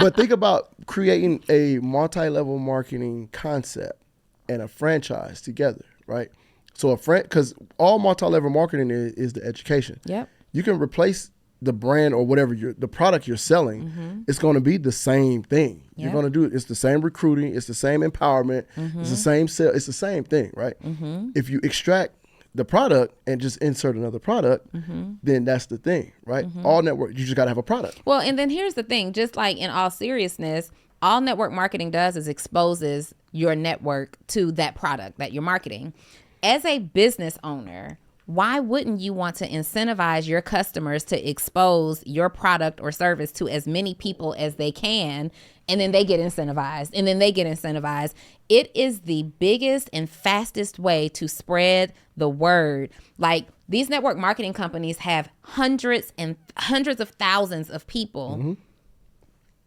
But think about creating a multi-level marketing concept and a franchise together, right? So because all multi-level marketing is the education. Yep. You can replace the brand or whatever the product you're selling. It's going to be the same thing. Yep. You're going to do it. It's the same recruiting. It's the same empowerment. It's the same sale. It's the same thing, right? If you extract the product and just insert another product, then that's the thing, right? All network, you just got to have a product. Well, and then here's the thing, just like in all seriousness, all network marketing does is exposes your network to that product that you're marketing. As a business owner, why wouldn't you want to incentivize your customers to expose your product or service to as many people as they can, and then they get incentivized, and then they get incentivized? It is the biggest and fastest way to spread the word. Like, these network marketing companies have hundreds and hundreds of thousands of people.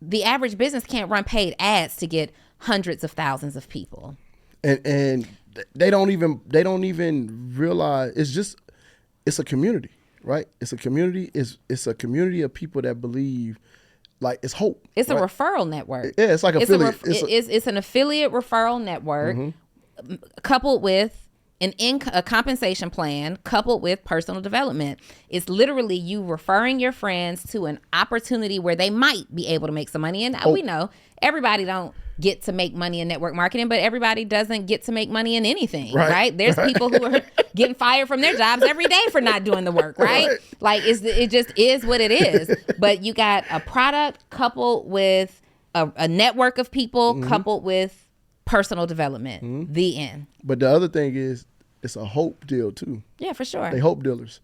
The average business can't run paid ads to get hundreds of thousands of people. And they don't even realize it's a community, right? It's a community. It's a community of people that believe, like, it's hope. It's right? a referral network. Yeah, it's like affiliate. It's an affiliate referral network coupled with a compensation plan coupled with personal development. It's literally you referring your friends to an opportunity where they might be able to make some money. And we know everybody don't get to make money in network marketing, but everybody doesn't get to make money in anything, right? There's people who are getting fired from their jobs every day for not doing the work, right? Like, it just is what it is. But you got a product coupled with a network of people coupled with personal development. The end. But the other thing is, it's a hope deal too. Yeah, for sure. They hope dealers.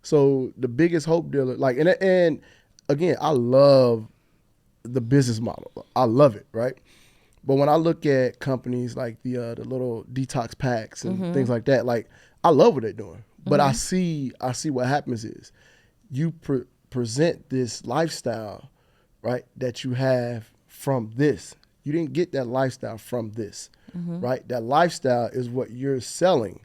So the biggest hope dealer, like, and again, I love the business model. I love it, right? But when I look at companies like the little detox packs and things like that, like, I love what they're doing. But I see what happens is you present this lifestyle, right, that you have from this. You didn't get that lifestyle from this, right? That lifestyle is what you're selling,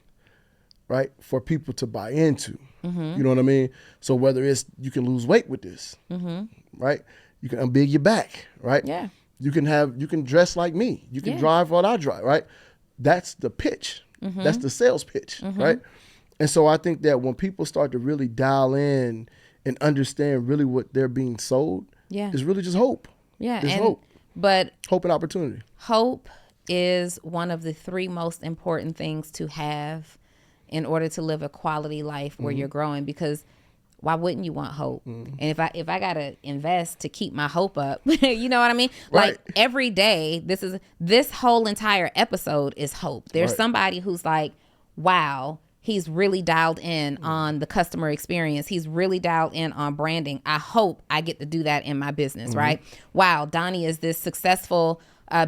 right, for people to buy into. You know what I mean? So whether it's you can lose weight with this, right? You can unbig your back, right? Yeah. You can dress like me. You can drive what I drive, right? That's the pitch. That's the sales pitch, right? And so I think that when people start to really dial in and understand really what they're being sold, it's really just hope. Yeah. It's hope. But hope and opportunity. Hope is one of the three most important things to have in order to live a quality life where you're growing, because why wouldn't you want hope? And if I gotta invest to keep my hope up, you know what I mean? Right. Like every day, this whole entire episode is hope. There's Right. somebody who's like, wow, he's really dialed in on the customer experience. He's really dialed in on branding. I hope I get to do that in my business, right? Wow, Donnie is this successful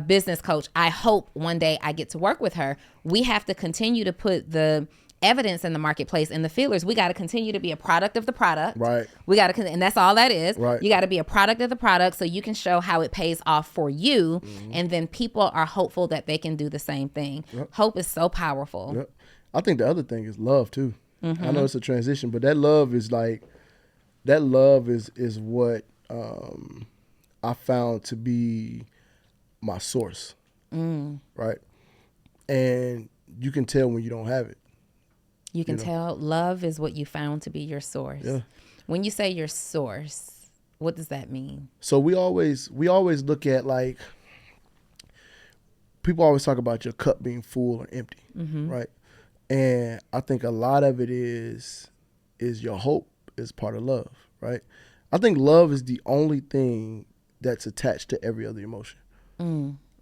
business coach. I hope one day I get to work with her. We have to continue to put the evidence in the marketplace and the feelers. We got to continue to be a product of the product. Right. We got to, and that's all that is. Right. You got to be a product of the product so you can show how it pays off for you. And then people are hopeful that they can do the same thing. Hope is so powerful. Yep. I think the other thing is love too. I know it's a transition, but that love is what I found to be my source. Right. And you can tell when you don't have it. You can tell love is what you found to be your source. Yeah. When you say your source, what does that mean? So we always look at, like, people always talk about your cup being full or empty, right? And I think a lot of it is your hope is part of love, right? I think love is the only thing that's attached to every other emotion,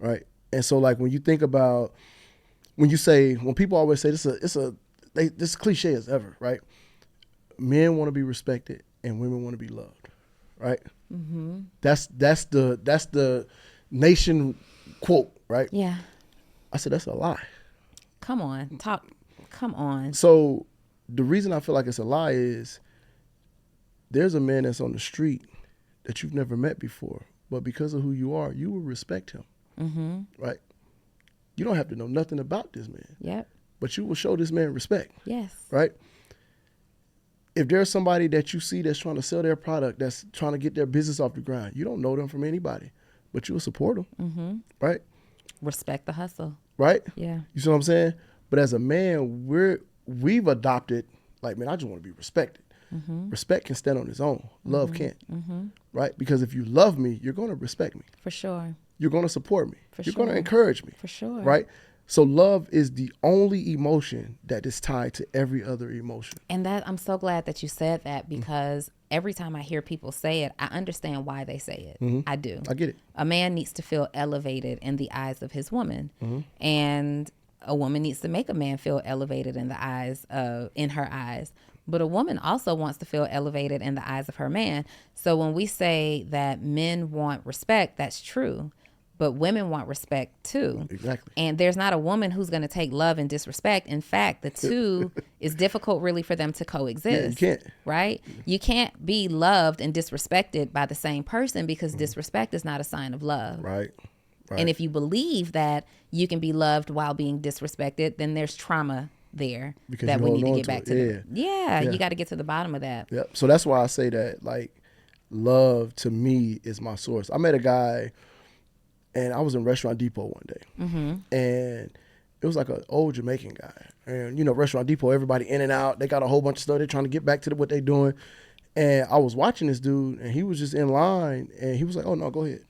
right? And so, like, when you think about, when people always say this cliche as ever, right? Men want to be respected and women want to be loved, right? That's the nation quote, right? Yeah. I said that's a lie. Come on. Come on. So the reason I feel like it's a lie is there's a man that's on the street that you've never met before, but because of who you are, you will respect him, right? You don't have to know nothing about this man. Yep. But you will show this man respect. Yes. Right? If there's somebody that you see that's trying to sell their product, that's trying to get their business off the ground, you don't know them from anybody, but you will support them. Right? Respect the hustle. Right? Yeah. You see what I'm saying? But as a man, we've adopted, like, man, I just want to be respected. Respect can stand on its own. Love can't. Right? Because if you love me, you're going to respect me. For sure. You're going to support me. For you're sure. going to encourage me. For sure. Right? So love is the only emotion that is tied to every other emotion. And that, I'm so glad that you said that, because every time I hear people say it, I understand why they say it. I do. I get it. A man needs to feel elevated in the eyes of his woman. And a woman needs to make a man feel elevated in her eyes. But a woman also wants to feel elevated in the eyes of her man. So when we say that men want respect, that's true. But women want respect too. Exactly. And there's not a woman who's going to take love and disrespect. In fact, the two is difficult really for them to coexist. Yeah, you can't. Right? You can't be loved and disrespected by the same person, because disrespect is not a sign of love. Right. And if you believe that you can be loved while being disrespected, then there's trauma there Because that you we hold need to on get to back it. to. Yeah. You got to get to the bottom of that. Yep. So that's why I say that, like, love to me is my source. I met a guy, and I was in Restaurant Depot one day, and it was like an old Jamaican guy. And, you know, Restaurant Depot, everybody in and out. They got a whole bunch of stuff. They're trying to get back to what they're doing. And I was watching this dude, and he was just in line, and he was like, "Oh, no, go ahead."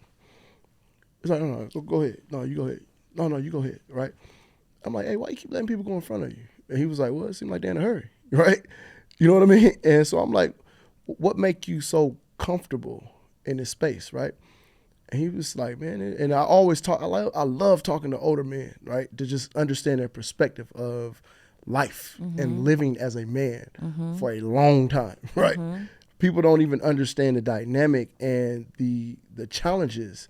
He's like, "No, go ahead. No, you go ahead. No, you go ahead." Right? I'm like, "Hey, why you keep letting people go in front of you?" And he was like, "Well, it seemed like they're in a hurry." Right? You know what I mean? And so I'm like, "What make you so comfortable in this space?" Right? And he was like, "Man," and I always talk, I love talking to older men, right? To just understand their perspective of life and living as a man for a long time, right? People don't even understand the dynamic and the challenges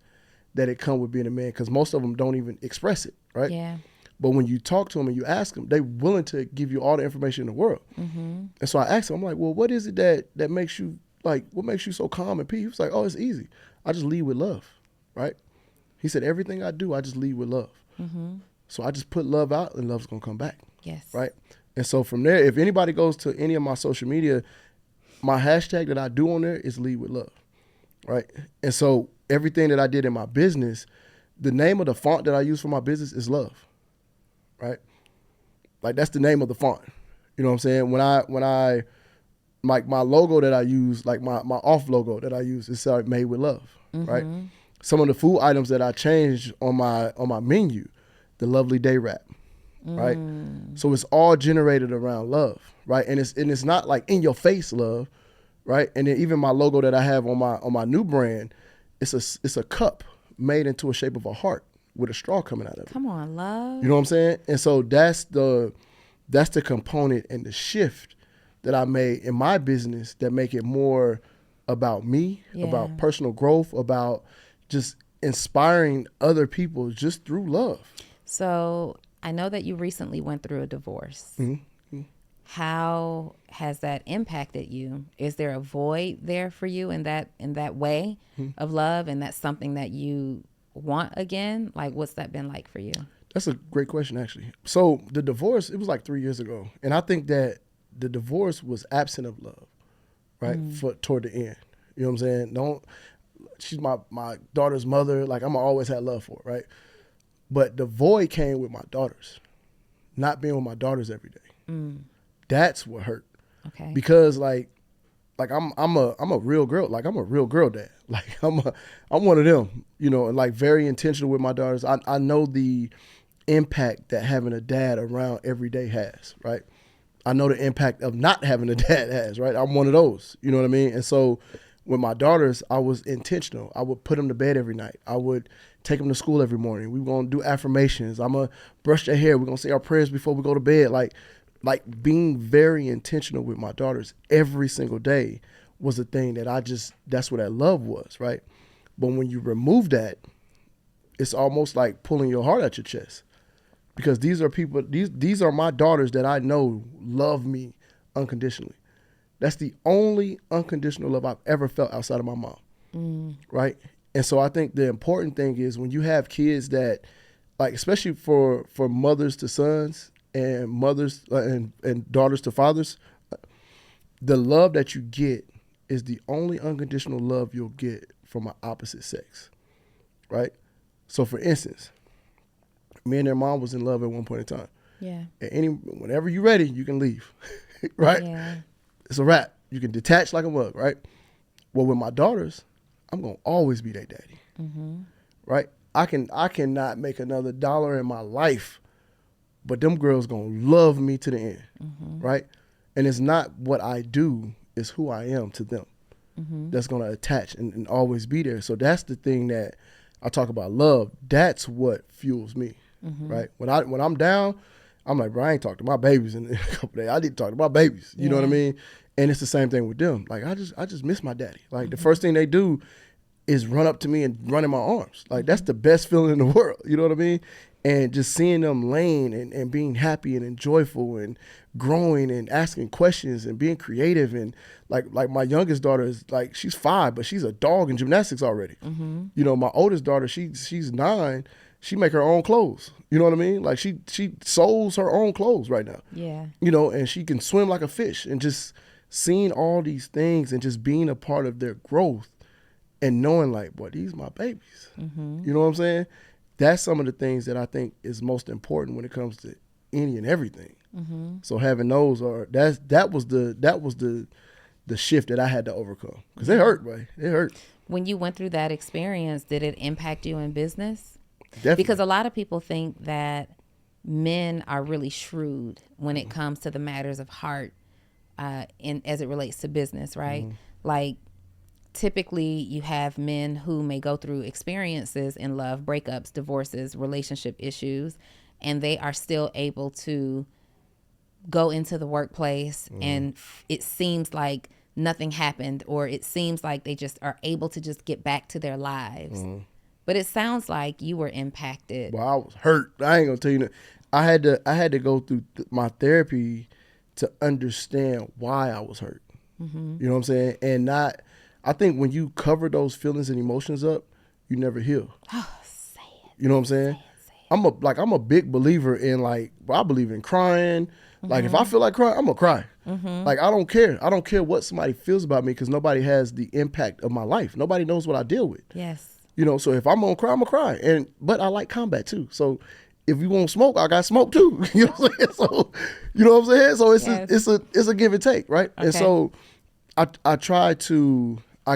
that it come with being a man, because most of them don't even express it, right? Yeah. But when you talk to them and you ask them, they're willing to give you all the information in the world. And so I asked him, I'm like, "Well, what is it that makes you, like, what makes you so calm and peace?" He was like, "Oh, it's easy. I just lead with love," right? He said, "Everything I do, I just lead with love." So I just put love out, and love's going to come back. Yes. Right? And so from there, if anybody goes to any of my social media, my hashtag that I do on there is lead with love. Right? And so everything that I did in my business, the name of the font that I use for my business is love. Right? Like, that's the name of the font. You know what I'm saying? When I like, my logo that I use, like my off logo that I use, is like made with love. Right? Some of the food items that I changed on my menu, the Lovely Day wrap. Right? So it's all generated around love. Right? And it's not like in your face love. right? And then even my logo that I have on my new brand, it's a cup made into a shape of a heart with a straw coming out of it. Come on, love. You know what I'm saying? And so that's the component and the shift that I made in my business that make it more about me, about personal growth, about just inspiring other people just through love. So I know that you recently went through a divorce. Mm-hmm. How has that impacted you? Is there a void there for you in that way of love, and that's something that you want again? Like, what's that been like for you? That's a great question, actually. So the divorce, it was like 3 years ago, and I think that the divorce was absent of love, right? For toward the end, you know what I'm saying? She's my daughter's mother. Like, I'm always had love for her, right? But the void came with my daughters, not being with my daughters every day. That's what hurt. Okay. Because like I'm a real girl. Like, I'm a real girl dad. Like, I'm one of them, you know, and like very intentional with my daughters. I know the impact that having a dad around every day has, right? I know the impact of not having a dad has, right? I'm one of those, you know what I mean? And so with my daughters, I was intentional. I would put them to bed every night. I would take them to school every morning. We were going to do affirmations. I'm going to brush their hair. We're going to say our prayers before we go to bed. Like being very intentional with my daughters every single day was the thing that that's what that love was, right? But when you remove that, it's almost like pulling your heart out your chest. Because these are people, these are my daughters that I know love me unconditionally. That's the only unconditional love I've ever felt outside of my mom, right? And so I think the important thing is when you have kids that, like, especially for mothers to sons and mothers and daughters to fathers, the love that you get is the only unconditional love you'll get from an opposite sex, right? So for instance, me and their mom was in love at one point in time. Yeah. Whenever you're ready, you can leave, right? Yeah. It's a wrap. You can detach like a mug, right? Well, with my daughters, I'm gonna always be their daddy, right? I cannot make another dollar in my life, but them girls gonna love me to the end, right? And it's not what I do, it's who I am to them that's gonna attach and always be there. So that's the thing that I talk about love. That's what fuels me, right? When I'm down, I'm like, bro, I ain't talked to my babies in a couple days. I need to talk to my babies. You know what I mean? And it's the same thing with them. Like, I just miss my daddy. Like, the first thing they do is run up to me and run in my arms. Like, that's the best feeling in the world. You know what I mean? And just seeing them laying and being happy and joyful and growing and asking questions and being creative. And like my youngest daughter is like, she's 5, but she's a dog in gymnastics already. You know, my oldest daughter, she's 9. She make her own clothes. You know what I mean? Like, she sews her own clothes right now. Yeah. You know, and she can swim like a fish. And just seeing all these things and just being a part of their growth and knowing, like, boy, these my babies. You know what I'm saying? That's some of the things that I think is most important when it comes to any and everything. So having those that was the shift that I had to overcome, because it hurt, boy. It hurt. When you went through that experience, did it impact you in business? Definitely. Because a lot of people think that men are really shrewd when it comes to the matters of heart, as it relates to business, right? Like, typically you have men who may go through experiences in love, breakups, divorces, relationship issues, and they are still able to go into the workplace and it seems like nothing happened, or it seems like they just are able to just get back to their lives. But it sounds like you were impacted. Well, I was hurt. I ain't gonna tell you that. I had to go through my therapy to understand why I was hurt. You know what I'm saying? And I think when you cover those feelings and emotions up, you never heal. Oh, say it. You know what I'm saying? I'm a big believer in, like, I believe in crying. Like, if I feel like crying, I'm gonna cry. Like, I don't care. I don't care what somebody feels about me, because nobody has the impact of my life. Nobody knows what I deal with. Yes. You know, so if I'm gonna cry, I'm gonna cry. But I like combat too. So if you want smoke, I got smoke too. You know what I'm saying? So, you know what I'm saying? So it's a give and take, right? Okay. And so I've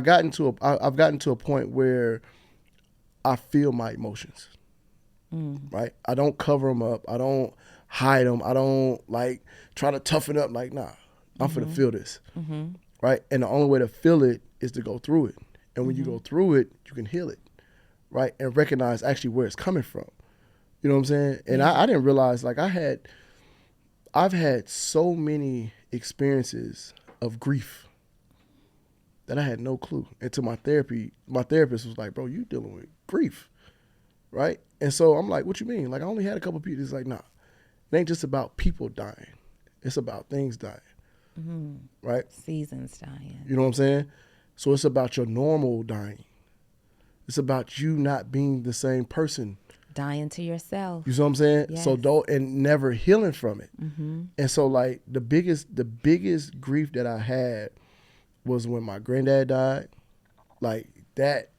gotten to a point where I feel my emotions, right? I don't cover them up. I don't hide them. I don't, like, try to toughen up. Like, nah, I'm finna feel this. right? And the only way to feel it is to go through it. And when you go through it, you can heal it, right? And recognize actually where it's coming from. You know what I'm saying? And I didn't realize, like, I've had so many experiences of grief that I had no clue. Until my therapist was like, bro, you dealing with grief, right? And so I'm like, what you mean? Like, I only had a couple of people. It's like, nah, it ain't just about people dying. It's about things dying, right? Seasons dying. You know what I'm saying? So it's about your normal dying. It's about you not being the same person. Dying to yourself. You see what I'm saying? Yes. So and never healing from it. And so like the biggest grief that I had was when my granddad died. Like that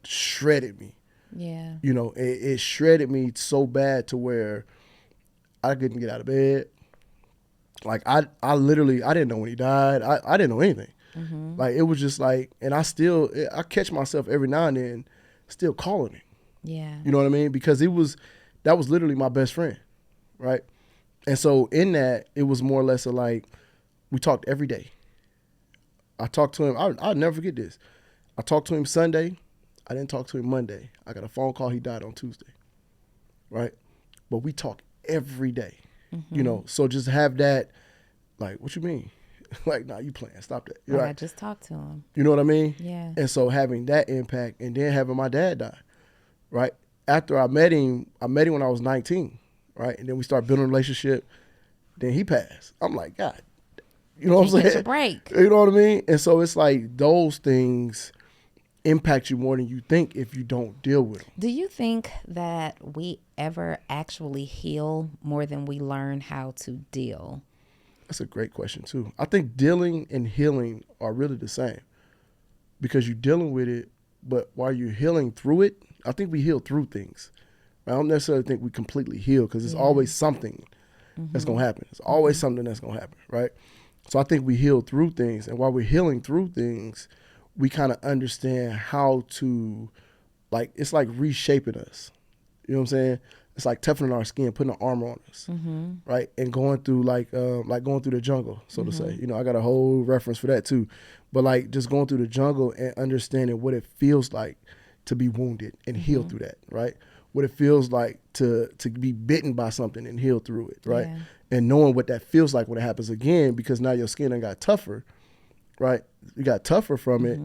shredded me. Yeah. You know, it shredded me so bad to where I couldn't get out of bed. Like I didn't know when he died. I didn't know anything. Like it was just like, and I catch myself every now and then still calling him. Yeah. You know what I mean? Because that was literally my best friend, right? And so in that, it was more or less like we talked every day. I talked to him. I'll never forget this. I talked to him Sunday. I didn't talk to him Monday. I got a phone call. He died on Tuesday, right? But we talk every day, you know? So just have that, like, what you mean? Like, nah, you playing. Stop that. Like, right? I just talked to him. You know what I mean? Yeah. And so having that impact and then having my dad die, right? After I met him when I was 19, right? And then we started building a relationship. Then he passed. I'm like, God, you know what I'm saying? Catch a break. You know what I mean? And so it's like those things impact you more than you think if you don't deal with them. Do you think that we ever actually heal more than we learn how to deal? That's a great question too. I think dealing and healing are really the same because you're dealing with it, but while you're healing through it, I think we heal through things. I don't necessarily think we completely heal because there's always something that's going to happen. There's always something that's going to happen, right? So I think we heal through things. And while we're healing through things, we kind of understand how to, like, it's like reshaping us. You know what I'm saying? It's like toughening our skin, putting an armor on us, right? And going through like going through the jungle, so to say. You know, I got a whole reference for that too. But like just going through the jungle and understanding what it feels like to be wounded and heal through that, right? What it feels like to be bitten by something and heal through it, right? Yeah. And knowing what that feels like when it happens again, because now your skin done got tougher, right? You got tougher from it,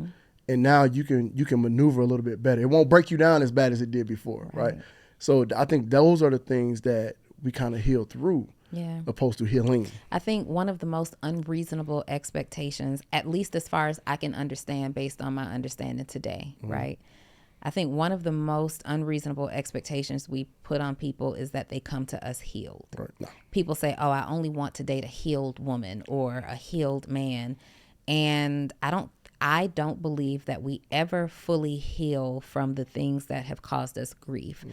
and now you can maneuver a little bit better. It won't break you down as bad as it did before, right? So I think those are the things that we kind of heal through, opposed to healing. I think one of the most unreasonable expectations, at least as far as I can understand based on my understanding today, right? I think one of the most unreasonable expectations we put on people is that they come to us healed. Right. No. People say, oh, I only want to date a healed woman or a healed man. And I don't believe that we ever fully heal from the things that have caused us grief.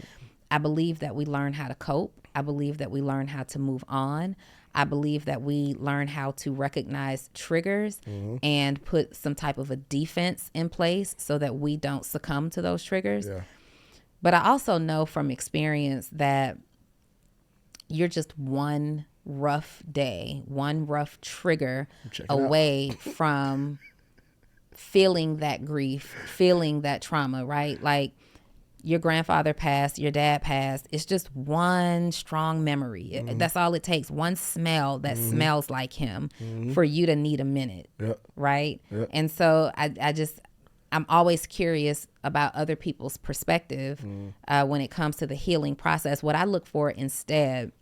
I believe that we learn how to cope. I believe that we learn how to move on. I believe that we learn how to recognize triggers and put some type of a defense in place so that we don't succumb to those triggers. Yeah. But I also know from experience that you're just one rough day, one rough trigger away from feeling that grief, feeling that trauma, right? Like your grandfather passed, your dad passed. It's just one strong memory. That's all it takes. One smell that smells like him for you to need a minute, right? And so I'm always curious about other people's perspective when it comes to the healing process. What I look for instead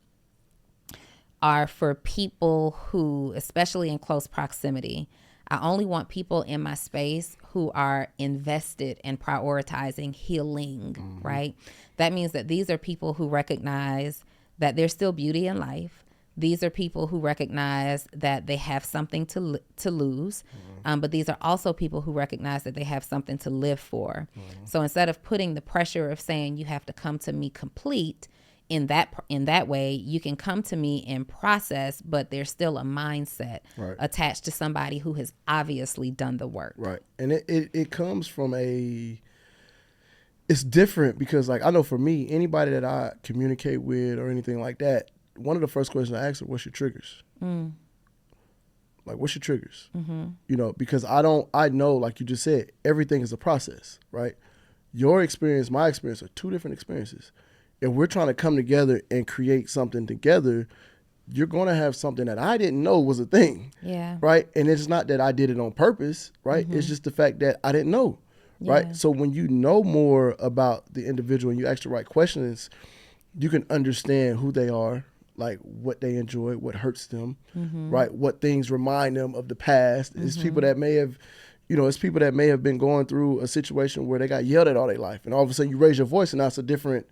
are for people who, especially in close proximity, I only want people in my space who are invested in prioritizing healing, right? That means that these are people who recognize that there's still beauty in life. These are people who recognize that they have something to lose, but these are also people who recognize that they have something to live for. So instead of putting the pressure of saying you have to come to me complete, in that way, you can come to me in process, but there's still a mindset attached to somebody who has obviously done the work. Right. And it comes from it's different because, like, I know for me, anybody that I communicate with or anything like that, one of the first questions I ask is, what's your triggers? Like, what's your triggers? You know, because I know, like you just said, everything is a process, right? Your experience, my experience are two different experiences. If we're trying to come together and create something together, you're going to have something that I didn't know was a thing. Yeah. Right. And it's not that I did it on purpose. Right. It's just the fact that I didn't know. Right. Yeah. So when you know more about the individual and you ask the right questions, you can understand who they are, like what they enjoy, what hurts them, right? What things remind them of the past. It's people that may have, you know, it's people that may have been going through a situation where they got yelled at all their life. And all of a sudden you raise your voice and now it's a different,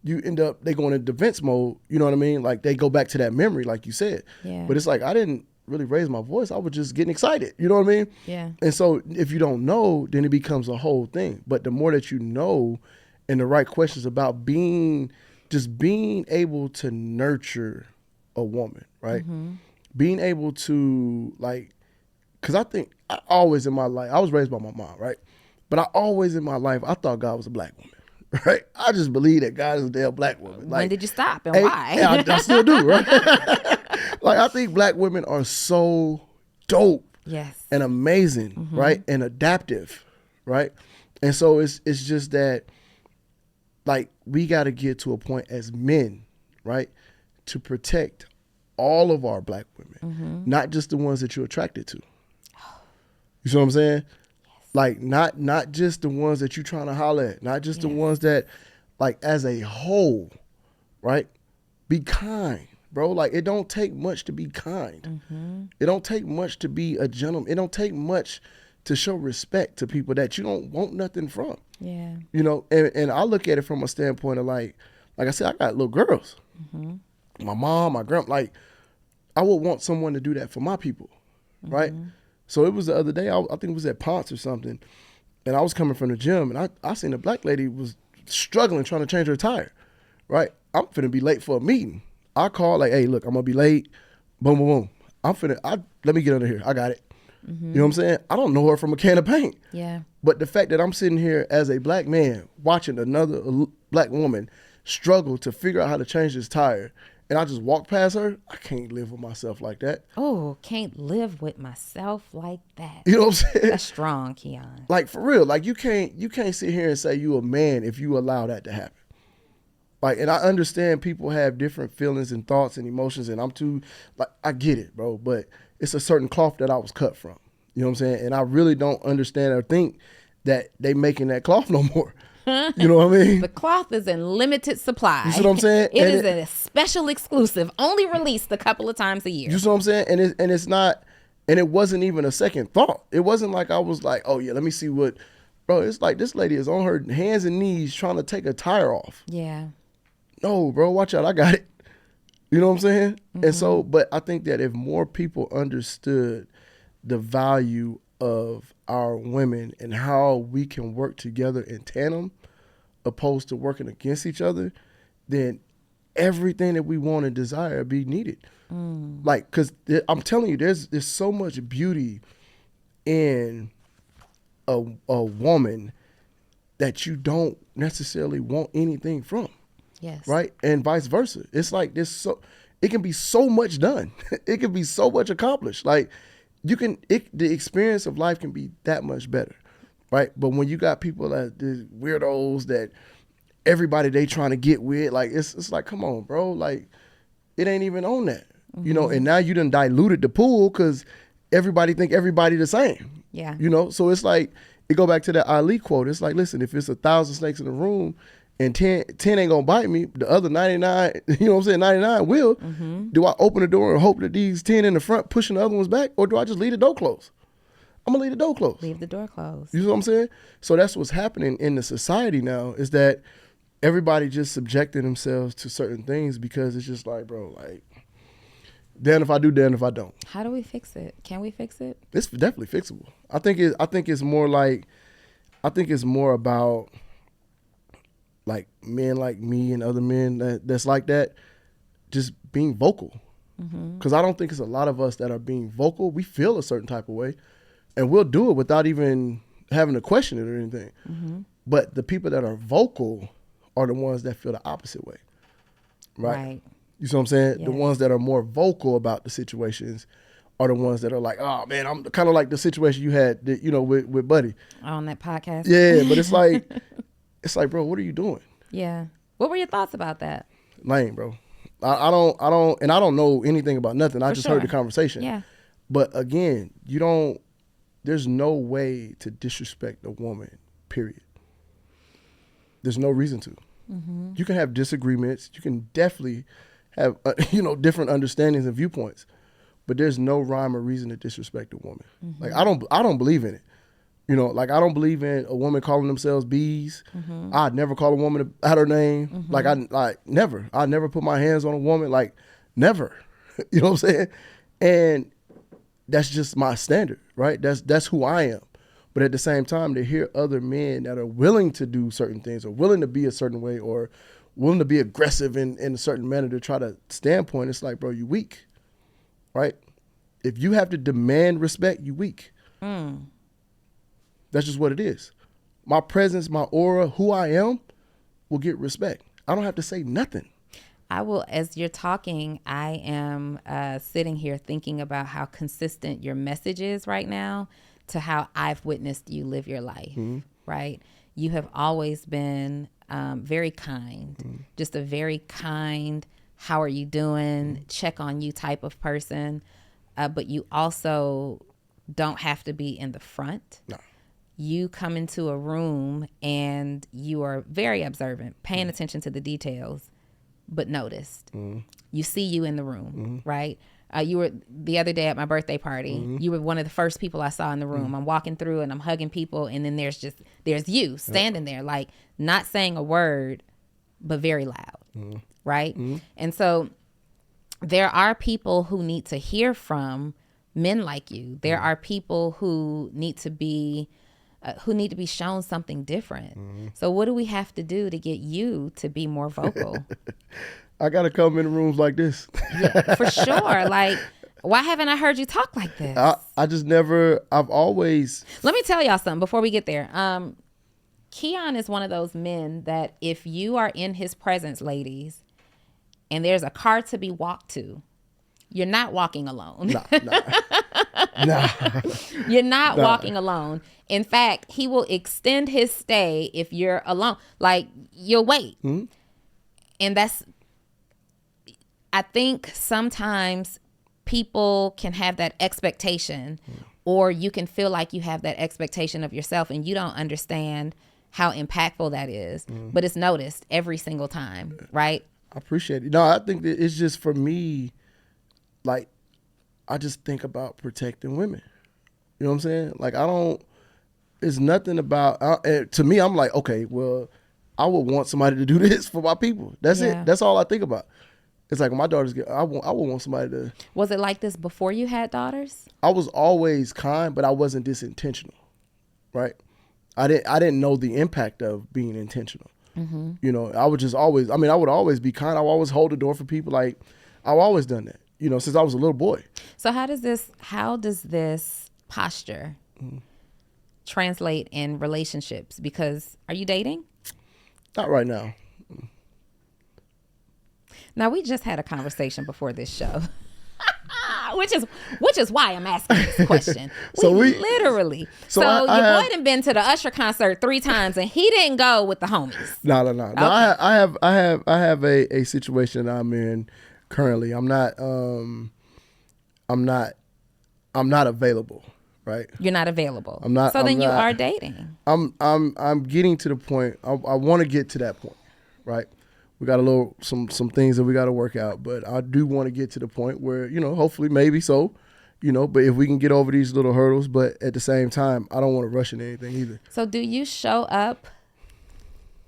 you end up, they go into defense mode, you know what I mean? Like they go back to that memory, like you said. Yeah. But it's like, I didn't really raise my voice. I was just getting excited, you know what I mean? Yeah. And so if you don't know, then it becomes a whole thing. But the more that you know and the right questions about being able to nurture a woman, right? Being able to, like, because I think I always in my life, I was raised by my mom, right? But I always in my life, I thought God was a black woman, right? I just believe that God is a damn black woman. Like, when did you stop and why? Yeah, I still do, right? Like, I think black women are so dope Yes. and amazing, right? And adaptive, right? And so it's just that, like, we got to get to a point as men, right, to protect all of our black women, not just the ones that you're attracted to. You see what I'm saying? Yes. Like, not just the ones that you're trying to holler at, not just the ones that, like, as a whole, right? Be kind, bro. Like, it don't take much to be kind. It don't take much to be a gentleman. It don't take much to show respect to people that you don't want nothing from. Yeah. You know, and I look at it from a standpoint of like I said, I got little girls. My mom, my grandma, like, I would want someone to do that for my people, right? So it was the other day, I think it was at Ponce or something, and I was coming from the gym, and I seen a black lady was struggling trying to change her tire, right? I'm finna be late for a meeting. I call, like, hey, look, I'm gonna be late, boom, boom, boom. Let me get under here, I got it. You know what I'm saying? I don't know her from a can of paint. Yeah. But the fact that I'm sitting here as a black man watching another black woman struggle to figure out how to change this tire, and I just walk past her, I can't live with myself like that. Oh, can't live with myself like that. You know what I'm saying? That's strong, Keon. Like, for real, like, you can't sit here and say you a man if you allow that to happen. Like, and I understand people have different feelings and thoughts and emotions, and I'm too, like, I get it, bro, but it's a certain cloth that I was cut from. You know what I'm saying? And I really don't understand or think that they making that cloth no more. You know what I mean? The cloth is in limited supply. You see what I'm saying? It is a special exclusive, only released a couple of times a year. You see what I'm saying? And it's not, and it wasn't even a second thought. It wasn't like I was like, oh yeah, let me see what, bro, it's like this lady is on her hands and knees trying to take a tire off. Yeah. No, bro, watch out, I got it. You know what I'm saying? And so, but I think that if more people understood the value of our women and how we can work together in tandem opposed to working against each other, then everything that we want and desire be needed. Like, because I'm telling you, there's so much beauty in a woman that you don't necessarily want anything from. Yes. Right? And vice versa. It's like it can be so much done. It can be so much accomplished. Like, the experience of life can be that much better. Right? But when you got people that the weirdos that everybody they trying to get with, like, it's like, come on, bro. Like, it ain't even on that. You know, and now you done diluted the pool because everybody think everybody the same. Yeah. You know, so it's like, it go back to that Ali quote. It's like, listen, if it's 1,000 snakes in the room, and 10 ain't gonna bite me, the other 99, you know what I'm saying, 99 will. Do I open the door and hope that these 10 in the front pushing the other ones back, or do I just leave the door closed? I'm gonna leave the door closed. Leave the door closed. You know what I'm saying? So that's what's happening in the society now, is that everybody just subjecting themselves to certain things because it's just like, bro, like, damn if I do, damn if I don't. How do we fix it? Can we fix it? It's definitely fixable. I think it's more like, I think it's more about, like, men like me and other men that's like that, just being vocal. Because I don't think it's a lot of us that are being vocal. We feel a certain type of way, and we'll do it without even having to question it or anything. But the people that are vocal are the ones that feel the opposite way. Right? You see what I'm saying? Yes. The ones that are more vocal about the situations are the ones that are like, oh man, I'm kind of like the situation you had, that, you know, with Buddy on that podcast. Yeah, but it's like, bro, what are you doing? Yeah. What were your thoughts about that? Lame, bro. I don't know anything about nothing. I just heard the conversation. Yeah. But again, there's no way to disrespect a woman, period. There's no reason to. Mm-hmm. You can have disagreements. You can definitely have, different understandings and viewpoints. But there's no rhyme or reason to disrespect a woman. Mm-hmm. Like, I don't believe in it. You know, like, I don't believe in a woman calling themselves bees. Mm-hmm. I'd never call a woman out her name. Mm-hmm. Never. I'd never put my hands on a woman. Like, never. You know what I'm saying? And that's just my standard, right? That's who I am. But at the same time, to hear other men that are willing to do certain things or willing to be a certain way or willing to be aggressive in a certain manner to try to standpoint, it's like, bro, you weak, right? If you have to demand respect, you weak. Mm. That's just what it is. My presence, my aura, who I am will get respect. I don't have to say nothing. I will, as you're talking, I am sitting here thinking about how consistent your message is right now to how I've witnessed you live your life, mm-hmm. right? You have always been very kind, mm-hmm. just a very kind, how are you doing, mm-hmm. check on you type of person. But you also don't have to be in the front. No. You come into a room and you are very observant, paying mm-hmm. attention to the details, but noticed. Mm-hmm. You see you in the room, mm-hmm. right? You were the other day at my birthday party. Mm-hmm. You were one of the first people I saw in the room. Mm-hmm. I'm walking through and I'm hugging people, and then there's you standing there, like not saying a word, but very loud, mm-hmm. right? Mm-hmm. And so there are people who need to hear from men like you. There mm-hmm. are people who need to be shown something different. Mm-hmm. So what do we have to do to get you to be more vocal? I got to come in rooms like this. Yeah, for sure. Like, why haven't I heard you talk like this? I've always. Let me tell y'all something before we get there. Keon is one of those men that if you are in his presence, ladies, and there's a car to be walked to, you're not walking alone. Nah. You're not walking alone. In fact, he will extend his stay if you're alone. Like, you'll wait. Mm-hmm. And I think sometimes people can have that expectation, or you can feel like you have that expectation of yourself and you don't understand how impactful that is. But it's noticed every single time, right? I appreciate it. No, I think that it's just, for me, like, I just think about protecting women. You know what I'm saying? Like, it's nothing about, to me, I'm like, okay, well, I would want somebody to do this for my people. That's it. That's all I think about. It's like when my daughters I would want somebody to. Was it like this before you had daughters? I was always kind, but I wasn't this intentional, right? I didn't know the impact of being intentional. Mm-hmm. You know, I would always be kind. I would always hold the door for people. Like, I've always done that, you know, since I was a little boy. So how does this posture translate in relationships? Because are you dating? Not right now. Now, we just had a conversation before this show, which is why I'm asking this question. So your boy done been to the Usher concert 3 times and he didn't go with the homies. No. Okay. I have a situation that I'm in currently. I'm not available. Right. You're not available. I'm not. So then you are dating. I'm getting to the point. I want to get to that point. Right. We got some things that we got to work out, but I do want to get to the point where, you know, hopefully maybe so, you know, but if we can get over these little hurdles, but at the same time, I don't want to rush into anything either. So do you show up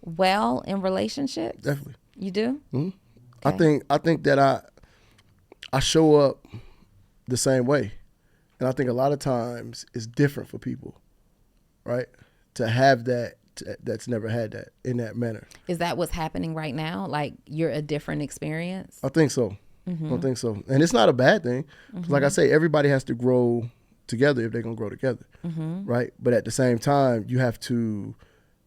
well in relationships? Definitely. You do? Mm-hmm. Okay. I think that I show up the same way. And I think a lot of times it's different for people, right? To have that's never had that in that manner. Is that what's happening right now? Like, you're a different experience? I think so. Mm-hmm. I think so. And it's not a bad thing. Mm-hmm. Like I say, everybody has to grow together if they're going to grow together, mm-hmm. right? But at the same time, you have to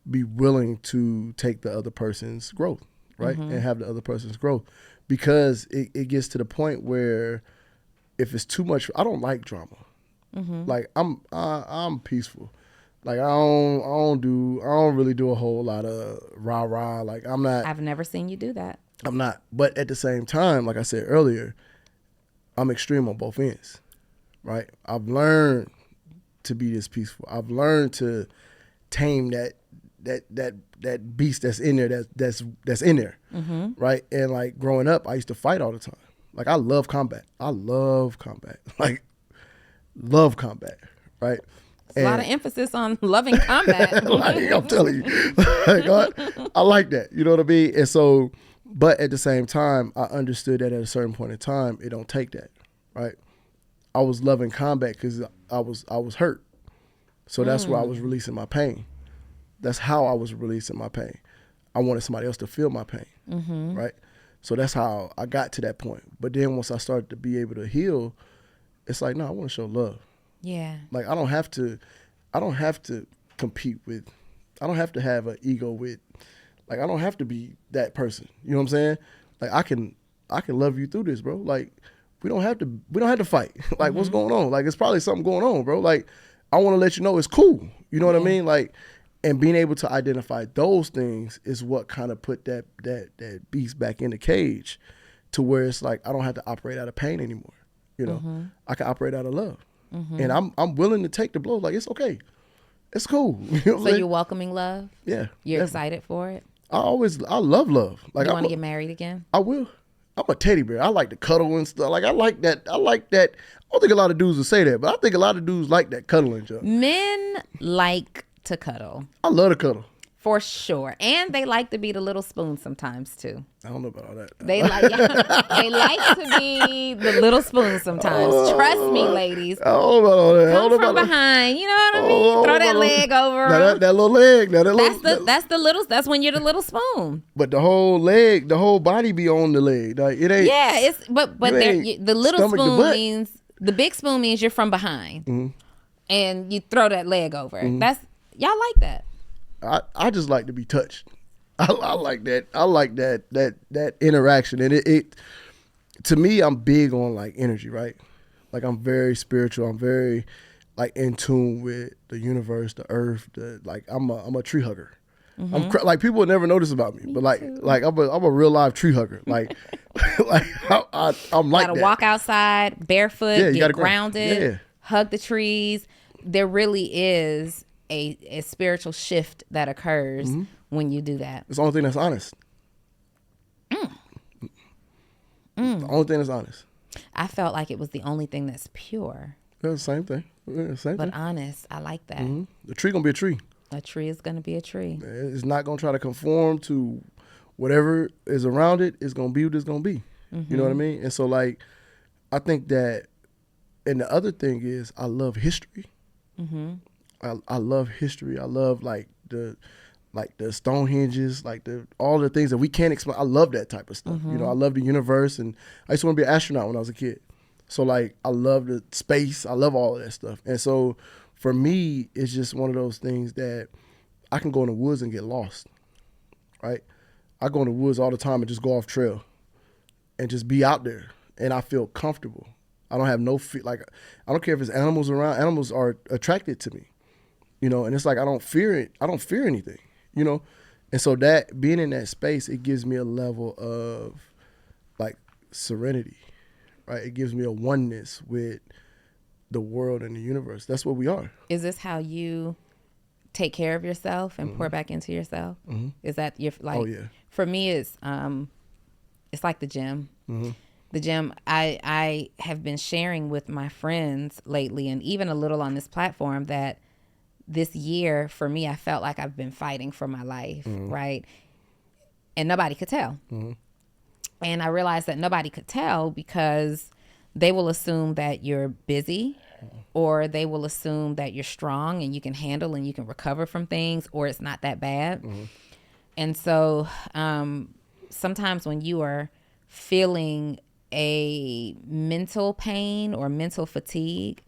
be willing to take the other person's growth, right? Mm-hmm. And have the other person's growth. Because it gets to the point where if it's too much, I don't like drama. Like I'm peaceful. Like I don't really do a whole lot of rah rah. Like I've never seen you do that. I'm not. But at the same time, like I said earlier, I'm extreme on both ends. Right? I've learned to be this peaceful. I've learned to tame that beast that's in there, that's in there. Right? And like growing up, I used to fight all the time. Like I love combat. Like love combat. Right? A lot of emphasis on loving combat. Like, I'm telling you, like, I like that. You know what I mean? And so, but at the same time, I understood that at a certain point in time, it don't take that, right? I was loving combat because I was hurt, so that's where I was releasing my pain. That's how I was releasing my pain. I wanted somebody else to feel my pain, right? So that's how I got to that point. But then once I started to be able to heal, it's like, no, I want to show love. Yeah. Like I don't have to compete with, I don't have to have an ego with, like I don't have to be that person. You know what I'm saying? Like I can love you through this, bro. Like we don't have to fight. Like what's going on? Like it's probably something going on, bro. Like I want to let you know it's cool. You know what I mean? Like, and being able to identify those things is what kind of put that beast back in the cage, to where it's like I don't have to operate out of pain anymore. You know, I can operate out of love. And I'm willing to take the blow. Like, it's okay. It's cool. You know what So you're welcoming love? Yeah. You're definitely. excited for it? I love love. Like, You want to get married again? I will. I'm a teddy bear. I like to cuddle and stuff. Like, I like that. I don't think a lot of dudes would say that, but I think a lot of dudes like that cuddling job. Men like to cuddle. I love to cuddle. For sure. And they like to be the little spoon sometimes too. I don't know about all that. They like to be the little spoon sometimes. Trust me, ladies. I don't know about all that. Come from behind. You know what I mean? Throw that leg over. Now that little leg. Now That's when you're the little spoon. But the whole leg, the whole body be on the leg. Like it ain't. Yeah, it's but the little spoon means, the big spoon means you're from behind, and you throw that leg over. That's, y'all like that. I just like to be touched. I like that. I like that interaction. And it to me, I'm big on like energy, right? Like I'm very spiritual. I'm very like in tune with the universe, the earth. Like I'm a tree hugger. Like people would never notice about me, but like I'm a real live tree hugger. Like like I'm like gotta that. walk outside barefoot, Yeah, you get gotta grounded, yeah. hug the trees. There really is a spiritual shift that occurs when you do that. It's the only thing that's honest. The only thing that's honest. I felt like it was the only thing that's pure. Yeah, the same thing. Yeah, same But thing. honest, I like that. The tree gonna be a tree. A tree is going to be a tree. It's not gonna try to conform to whatever is around it. It's gonna be what it's gonna be. You know what I mean? And so like, I think that, and the other thing is, I love history. I love history. I love like the Stonehenges, like all the things that we can't explain. I love that type of stuff. You know, I love the universe, and I used to want to be an astronaut when I was a kid. So like, I love the space. I love all of that stuff. And so for me, it's just one of those things that I can go in the woods and get lost, right? I go in the woods all the time and just go off trail and just be out there, and I feel comfortable. I don't have no fear. Like, I don't care if there's animals around. Animals are attracted to me. You know, and it's like I don't fear it. I don't fear anything, you know? And so that, being in that space, it gives me a level of like serenity, right? It gives me a oneness with the world and the universe. That's what we are. Is this how you take care of yourself and pour back into yourself? Is that your, like, Oh, yeah. For me, it's like the gym. The gym, I have been sharing with my friends lately, and even a little on this platform, that this year for me, I felt like I've been fighting for my life, right? And nobody could tell. And I realized that nobody could tell because they will assume that you're busy, or they will assume that you're strong and you can handle and you can recover from things, or it's not that bad. And so sometimes when you are feeling a mental pain or mental fatigue,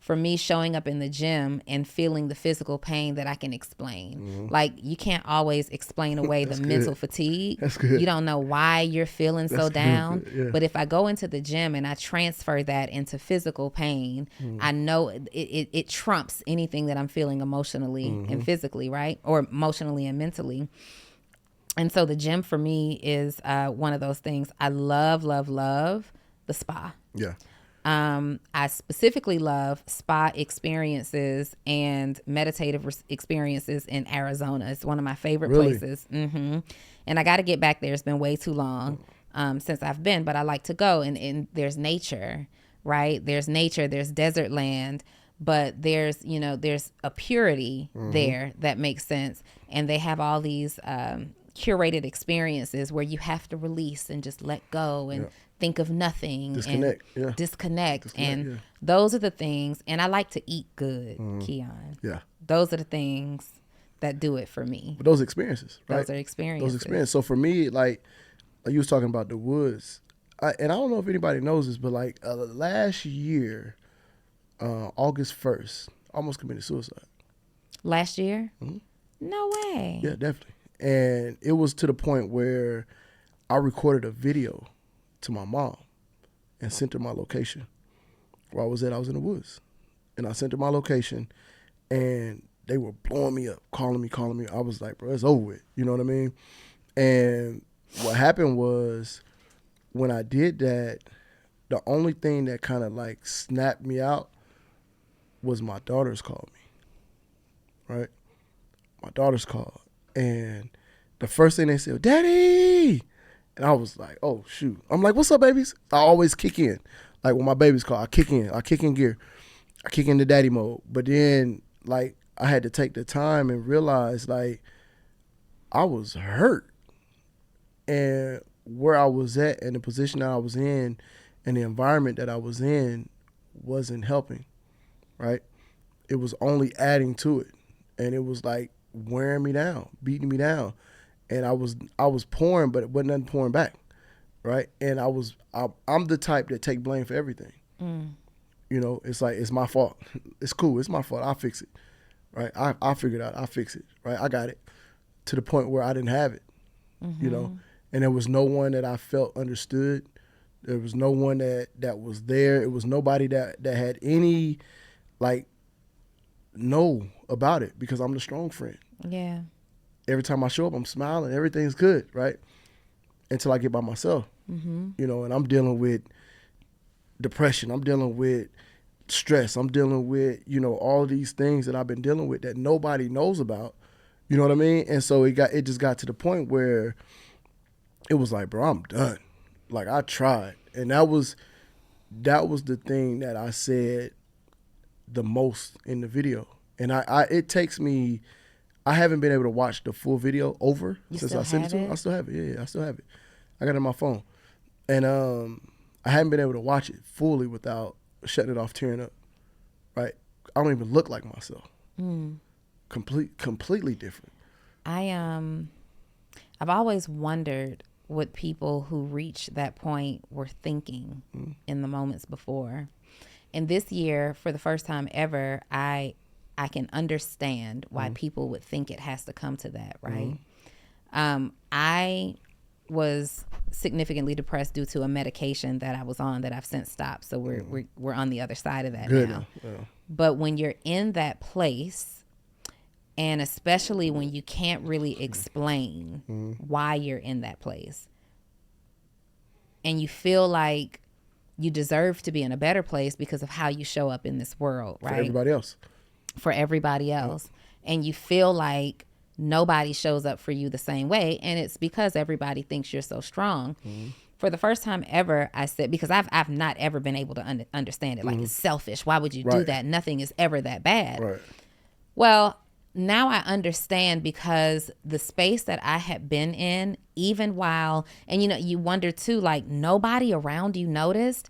for me showing up in the gym and feeling the physical pain that I can explain. Like, you can't always explain away the mental fatigue. That's good. You don't know why you're feeling so down. Yeah. But if I go into the gym and I transfer that into physical pain, I know it trumps anything that I'm feeling emotionally and physically, right? Or emotionally and mentally. And so the gym for me is one of those things. I love, love, love the spa. Yeah. I specifically love spa experiences and meditative experiences in Arizona. It's one of my favorite places. And I got to get back there. It's been way too long since I've been, but I like to go. And there's nature, right? There's nature, there's desert land, but there's a purity there that makes sense. And they have all these curated experiences where you have to release and just let go and think of nothing. Disconnect. And those are the things. And I like to eat good, Keon. Yeah. Those are the things that do it for me. But those experiences, right? Those are experiences. Those experiences. So for me, like you was talking about the woods, and I don't know if anybody knows this, but like last year, August 1st, almost committed suicide. Last year? No way. Yeah, definitely. And it was to the point where I recorded a video to my mom and sent her my location where I was at. I was in the woods, and I sent her my location, and they were blowing me up, calling me. I was like, bro, it's over with. You know what I mean? And what happened was when I did that, the only thing that kind of like snapped me out was my daughters called me, right? My daughters called, and the first thing they said, Daddy! And I was like, oh, shoot. I'm like, what's up, babies? I always kick in. Like, when my babies call, I kick in gear. I kick into daddy mode. But then, like, I had to take the time and realize, like, I was hurt. And where I was at and the position that I was in and the environment that I was in wasn't helping, right? It was only adding to it. And it was, like, wearing me down, beating me down. And I was pouring, but it wasn't nothing pouring back, right? And I'm the type that take blame for everything. You know, it's like, it's my fault. It's cool. It's my fault. I'll fix it, right? I figured it out. I'll fix it, right? I got it to the point where I didn't have it, you know? And there was no one that I felt understood. There was no one that was there. It was nobody that had any, like, know about it because I'm the strong friend. Yeah. Every time I show up, I'm smiling. Everything's good, right? Until I get by myself, you know, and I'm dealing with depression. I'm dealing with stress. I'm dealing with, you know, all these things that I've been dealing with that nobody knows about. You know what I mean? And so it just got to the point where it was like, bro, I'm done. Like, I tried. And that was the thing that I said the most in the video. And it takes me, I haven't been able to watch the full video over since I sent it to him. I still have it. Yeah, I still have it. I got it on my phone. And I haven't been able to watch it fully without shutting it off, tearing up. Right? I don't even look like myself. Completely different. I've always wondered what people who reach that point were thinking in the moments before. And this year, for the first time ever, I can understand why people would think it has to come to that, right? I was significantly depressed due to a medication that I was on that I've since stopped. So we're on the other side of that now. Yeah. But when you're in that place, and especially when you can't really explain why you're in that place, and you feel like you deserve to be in a better place because of how you show up in this world, right? For everybody else. And you feel like nobody shows up for you the same way, and it's because everybody thinks you're so strong. For the first time ever, I said, because I've not ever been able to understand it. Like, it's selfish. Why would you do that? Nothing is ever that bad. Right. Well, now I understand, because the space that I had been in, even while, and you know, you wonder too, like, nobody around you noticed.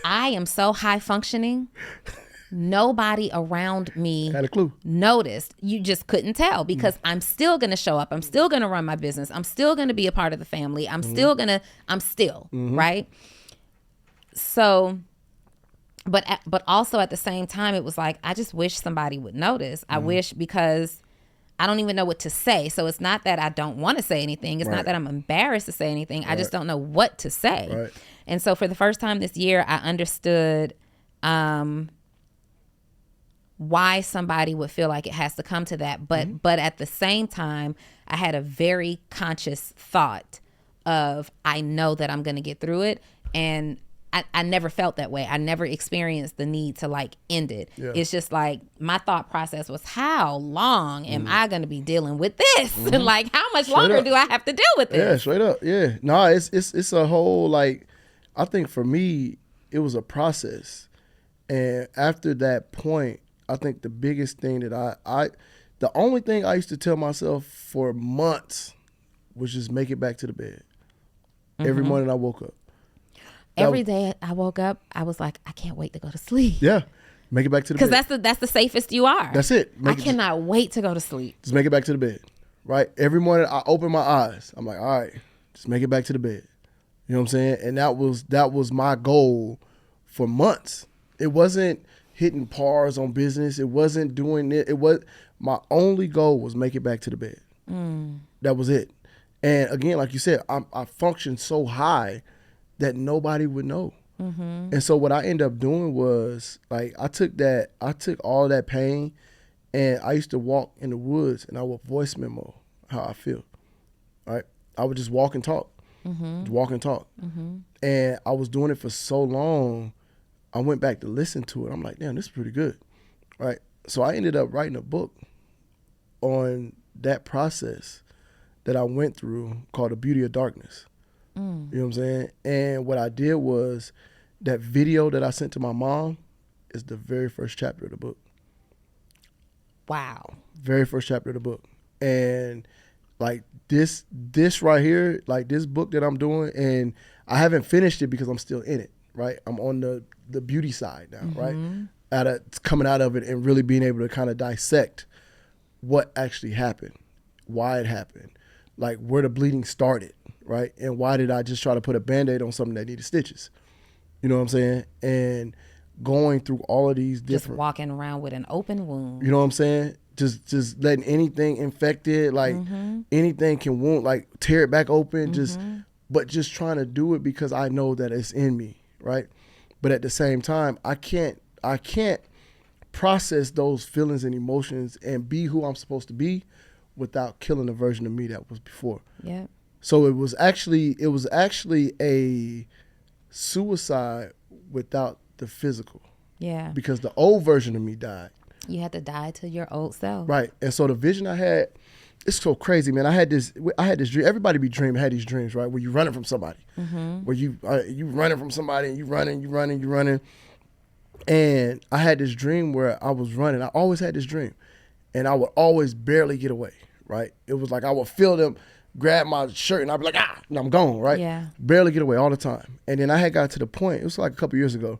I am so high functioning. Nobody around me had a clue. Noticed. You just couldn't tell, because I'm still going to show up. I'm still going to run my business. I'm still going to be a part of the family. I'm still, right? So but also at the same time, it was like, I just wish somebody would notice. I wish, because I don't even know what to say. So it's not that I don't want to say anything. It's not that I'm embarrassed to say anything. I just don't know what to say. Right. And so for the first time this year, I understood why somebody would feel like it has to come to that. But at the same time, I had a very conscious thought of, I know that I'm going to get through it. And I never felt that way. I never experienced the need to like end it. Yeah. It's just like, my thought process was, how long am I going to be dealing with this? Like, how much longer do I have to deal with this? Yeah, straight up. Yeah. No, it's a whole, like, I think for me, it was a process. And after that point, I think the biggest thing that the only thing I used to tell myself for months was just make it back to the bed. Every morning I woke up. Every day I woke up, I was like, I can't wait to go to sleep. Yeah. Make it back to the bed. Because that's the safest you are. That's it. I cannot wait to go to sleep. Just make it back to the bed. Right? Every morning I open my eyes. I'm like, all right, just make it back to the bed. You know what I'm saying? And that was my goal for months. It wasn't hitting pars on business. It wasn't doing it. It was, my only goal was make it back to the bed. That was it. And again, like you said, I functioned so high that nobody would know. And so what I ended up doing was, like, I took all that pain, and I used to walk in the woods and I would voice memo how I feel. Right? I would just walk and talk. Just walk and talk. And I was doing it for so long, I went back to listen to it. I'm like, damn, this is pretty good. Right? So I ended up writing a book on that process that I went through called The Beauty of Darkness. You know what I'm saying? And what I did was, that video that I sent to my mom is the very first chapter of the book. Wow. Very first chapter of the book. And like this right here, like this book that I'm doing, and I haven't finished it because I'm still in it, right? I'm on the beauty side now, right? Coming out of it and really being able to kind of dissect what actually happened, why it happened, like where the bleeding started, right? And why did I just try to put a Band-Aid on something that needed stitches? You know what I'm saying? And going through all of these different... Just walking around with an open wound. You know what I'm saying? Just letting anything infected, like anything can wound, like tear it back open, but just trying to do it because I know that it's in me, right? But at the same time, I can't process those feelings and emotions and be who I'm supposed to be without killing the version of me that was before. Yeah. So it was actually a suicide without the physical. Yeah. Because the old version of me died. You had to die to your old self. Right. And so the vision I had, it's so crazy, man. I had this dream. Everybody be dreaming, had these dreams, right? Where you running from somebody. Where you running from somebody and you running. And I had this dream where I was running. I always had this dream. And I would always barely get away, right? It was like I would feel them grab my shirt and I'd be like, and I'm gone, right? Yeah. Barely get away all the time. And then I had got to the point, it was like a couple years ago,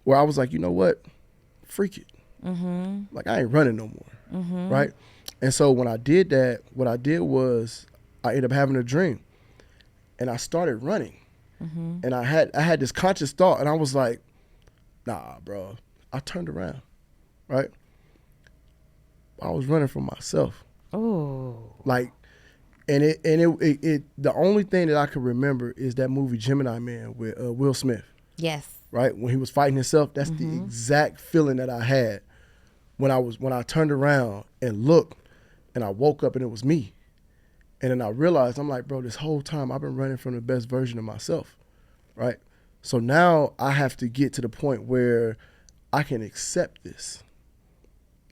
where I was like, you know what? Freak it. Like, I ain't running no more, right? And so when I did that, what I did was I ended up having a dream. And I started running. And I had this conscious thought, and I was like, nah, bro. I turned around, right? I was running from myself. Oh. Like, and it the only thing that I can remember is that movie Gemini Man with Will Smith. Yes. Right? When he was fighting himself, that's the exact feeling that I had when I turned around and looked and I woke up and it was me. And then I realized, I'm like, bro, this whole time I've been running from the best version of myself. Right? So now I have to get to the point where I can accept this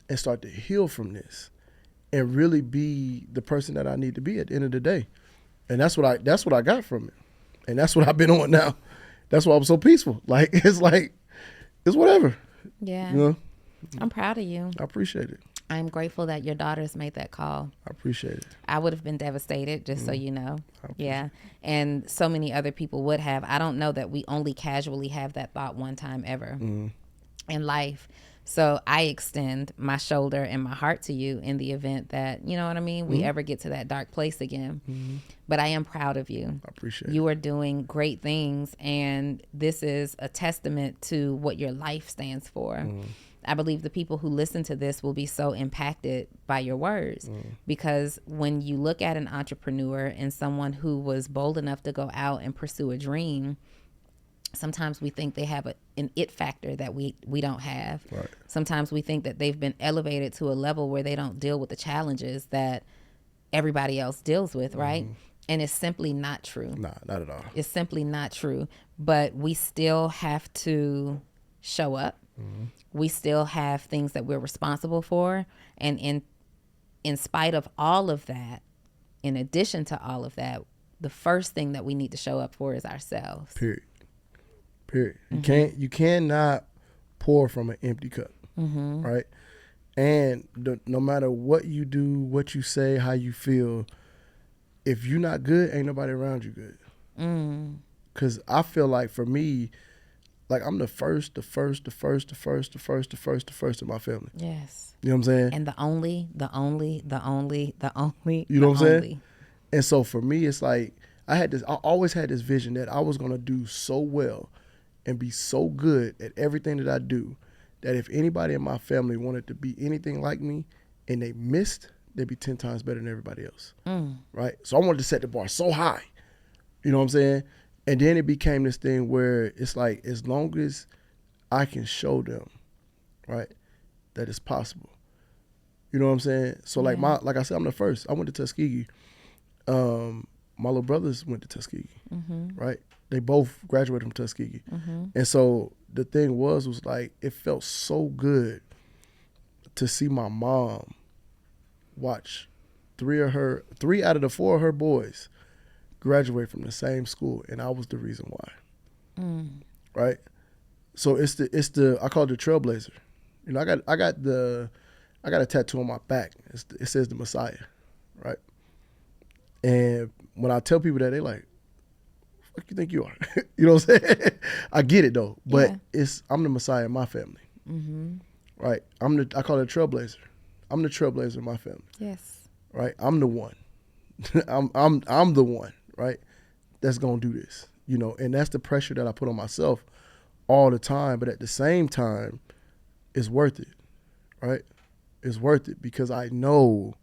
and start to heal from this and really be the person that I need to be at the end of the day. And that's what I got from it. And that's what I've been on now. That's why I'm so peaceful. Like, it's whatever. Yeah. You know? I'm proud of you. I appreciate it. I'm grateful that your daughters made that call. I appreciate it. I would have been devastated, just so you know. Yeah. And so many other people would have. I don't know that we only casually have that thought one time ever in life. So I extend my shoulder and my heart to you in the event that, you know what I mean, we ever get to that dark place again. But I am proud of you. I appreciate it. You are doing great things, and this is a testament to what your life stands for. I believe the people who listen to this will be so impacted by your words, because when you look at an entrepreneur and someone who was bold enough to go out and pursue a dream, sometimes we think they have an it factor that we don't have. Right. Sometimes we think that they've been elevated to a level where they don't deal with the challenges that everybody else deals with, right? And it's simply not true. Nah, not at all. It's simply not true. But we still have to show up. We still have things that we're responsible for. And in spite of all of that, in addition to all of that, the first thing that we need to show up for is ourselves. Period. You cannot pour from an empty cup, right? And no matter what you do, what you say, how you feel, if you're not good, ain't nobody around you good. Because I feel like for me, like I'm the first in my family. Yes. You know what I'm saying? And the only. You know what I'm saying? And so for me, it's like I always had this vision that I was gonna do so well and be so good at everything that I do that if anybody in my family wanted to be anything like me and they missed, they'd be 10 times better than everybody else. Right? So I wanted to set the bar so high. You know what I'm saying? And then it became this thing where it's like, as long as I can show them, right, that it's possible. You know what I'm saying? So like like I said, I'm the first. I went to Tuskegee. My little brothers went to Tuskegee, right? They both graduated from Tuskegee. And so the thing was like, it felt so good to see my mom watch three out of the 4 of her boys graduate from the same school, and I was the reason why. Right? So it's the I call it the Trailblazer. You know, I got a tattoo on my back. It says the Messiah, right? And when I tell people that, they like, "What you think you are?" You know what I'm saying? I get it though, but I'm the Messiah in my family, right? I call it a Trailblazer. I'm the Trailblazer in my family. Yes. Right? I'm the one. I'm the one, right? That's gonna do this, you know, and that's the pressure that I put on myself all the time. But at the same time, it's worth it, right? It's worth it because I know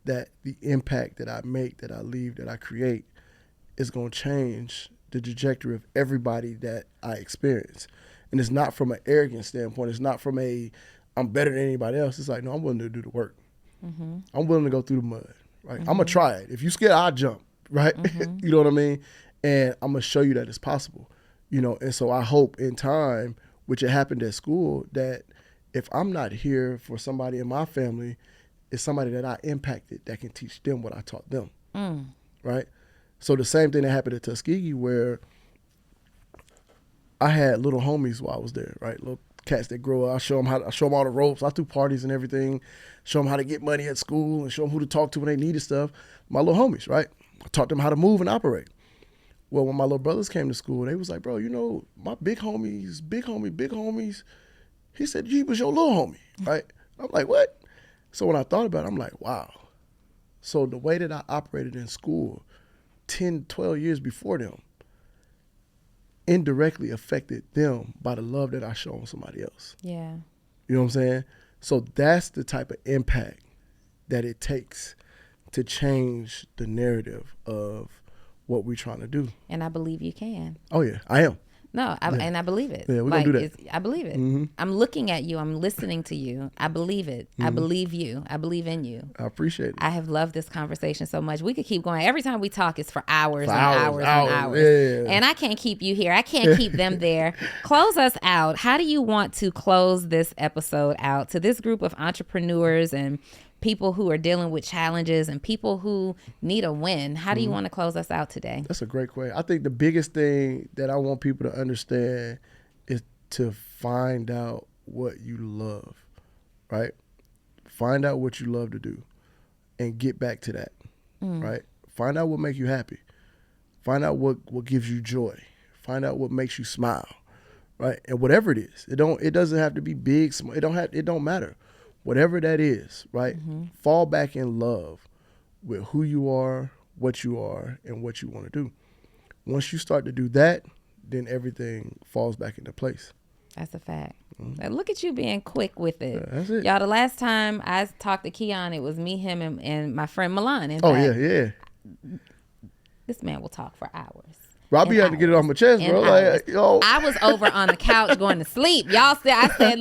that the impact that I make, that I leave, that I create is gonna change the trajectory of everybody that I experience. And it's not from an arrogant standpoint. It's not from I'm better than anybody else. It's like, no, I'm willing to do the work. I'm willing to go through the mud. Right? I'm gonna try it. If you scared, I'll jump. Right? You know what I mean? And I'm gonna show you that it's possible. You know, and so I hope in time, which it happened at school, that if I'm not here for somebody in my family, it's somebody that I impacted that can teach them what I taught them. Right? So the same thing that happened at Tuskegee, where I had little homies while I was there, right? Little cats that grow up. I show them all the ropes. I threw parties and everything. Show them how to get money at school and show them who to talk to when they needed stuff. My little homies, right? I taught them how to move and operate. Well, when my little brothers came to school, they was like, bro, you know, my big homies, he said, he was your little homie, right? I'm like, what? So when I thought about it, I'm like, wow. So the way that I operated in school 10, 12 years before them indirectly affected them by the love that I show on somebody else. Yeah. You know what I'm saying? So that's the type of impact that it takes to change the narrative of what we're trying to do. And I believe you can. Oh, yeah, I am. No, and I believe it. Yeah, we're going to do that. I believe it. I'm looking at you. I'm listening to you. I believe it. I believe you. I believe in you. I appreciate it. I have loved this conversation so much. We could keep going. Every time we talk, it's for hours and hours. Yeah. And I can't keep you here. I can't keep them there. Close us out. How do you want to close this episode out to this group of entrepreneurs and people who are dealing with challenges and people who need a win? How do you want to close us out today? That's a great question. I think the biggest thing that I want people to understand is to find out what you love, right? Find out what you love to do and get back to that, right? Find out what makes you happy. Find out what gives you joy. Find out what makes you smile, right? And whatever it is, it doesn't have to be big, small. It don't matter. Whatever that is, right? Fall back in love with who you are, what you are, and what you want to do. Once you start to do that, then everything falls back into place. That's a fact. Now, look at you being quick with it. Yeah, that's it. Y'all, the last time I talked to Keon, it was me, him, and my friend Milan. In Oh, fact, yeah. this man will talk for hours. Robbie had to get it off my chest, bro. Like, yo. I was over on the couch going to sleep. Y'all said, I said,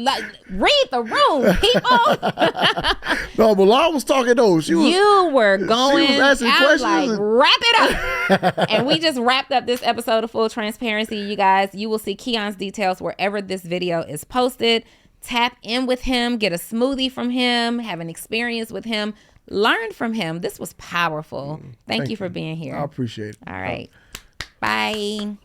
read the room, people. No, but Lon was talking though. You were going. She was asking I was like, questions. wrap it up. And we just wrapped up this episode of Full Transparency, you guys. You will see Keon's details wherever this video is posted. Tap in with him, get a smoothie from him, have an experience with him, learn from him. This was powerful. Thank you for being here. I appreciate it. All right. Bye.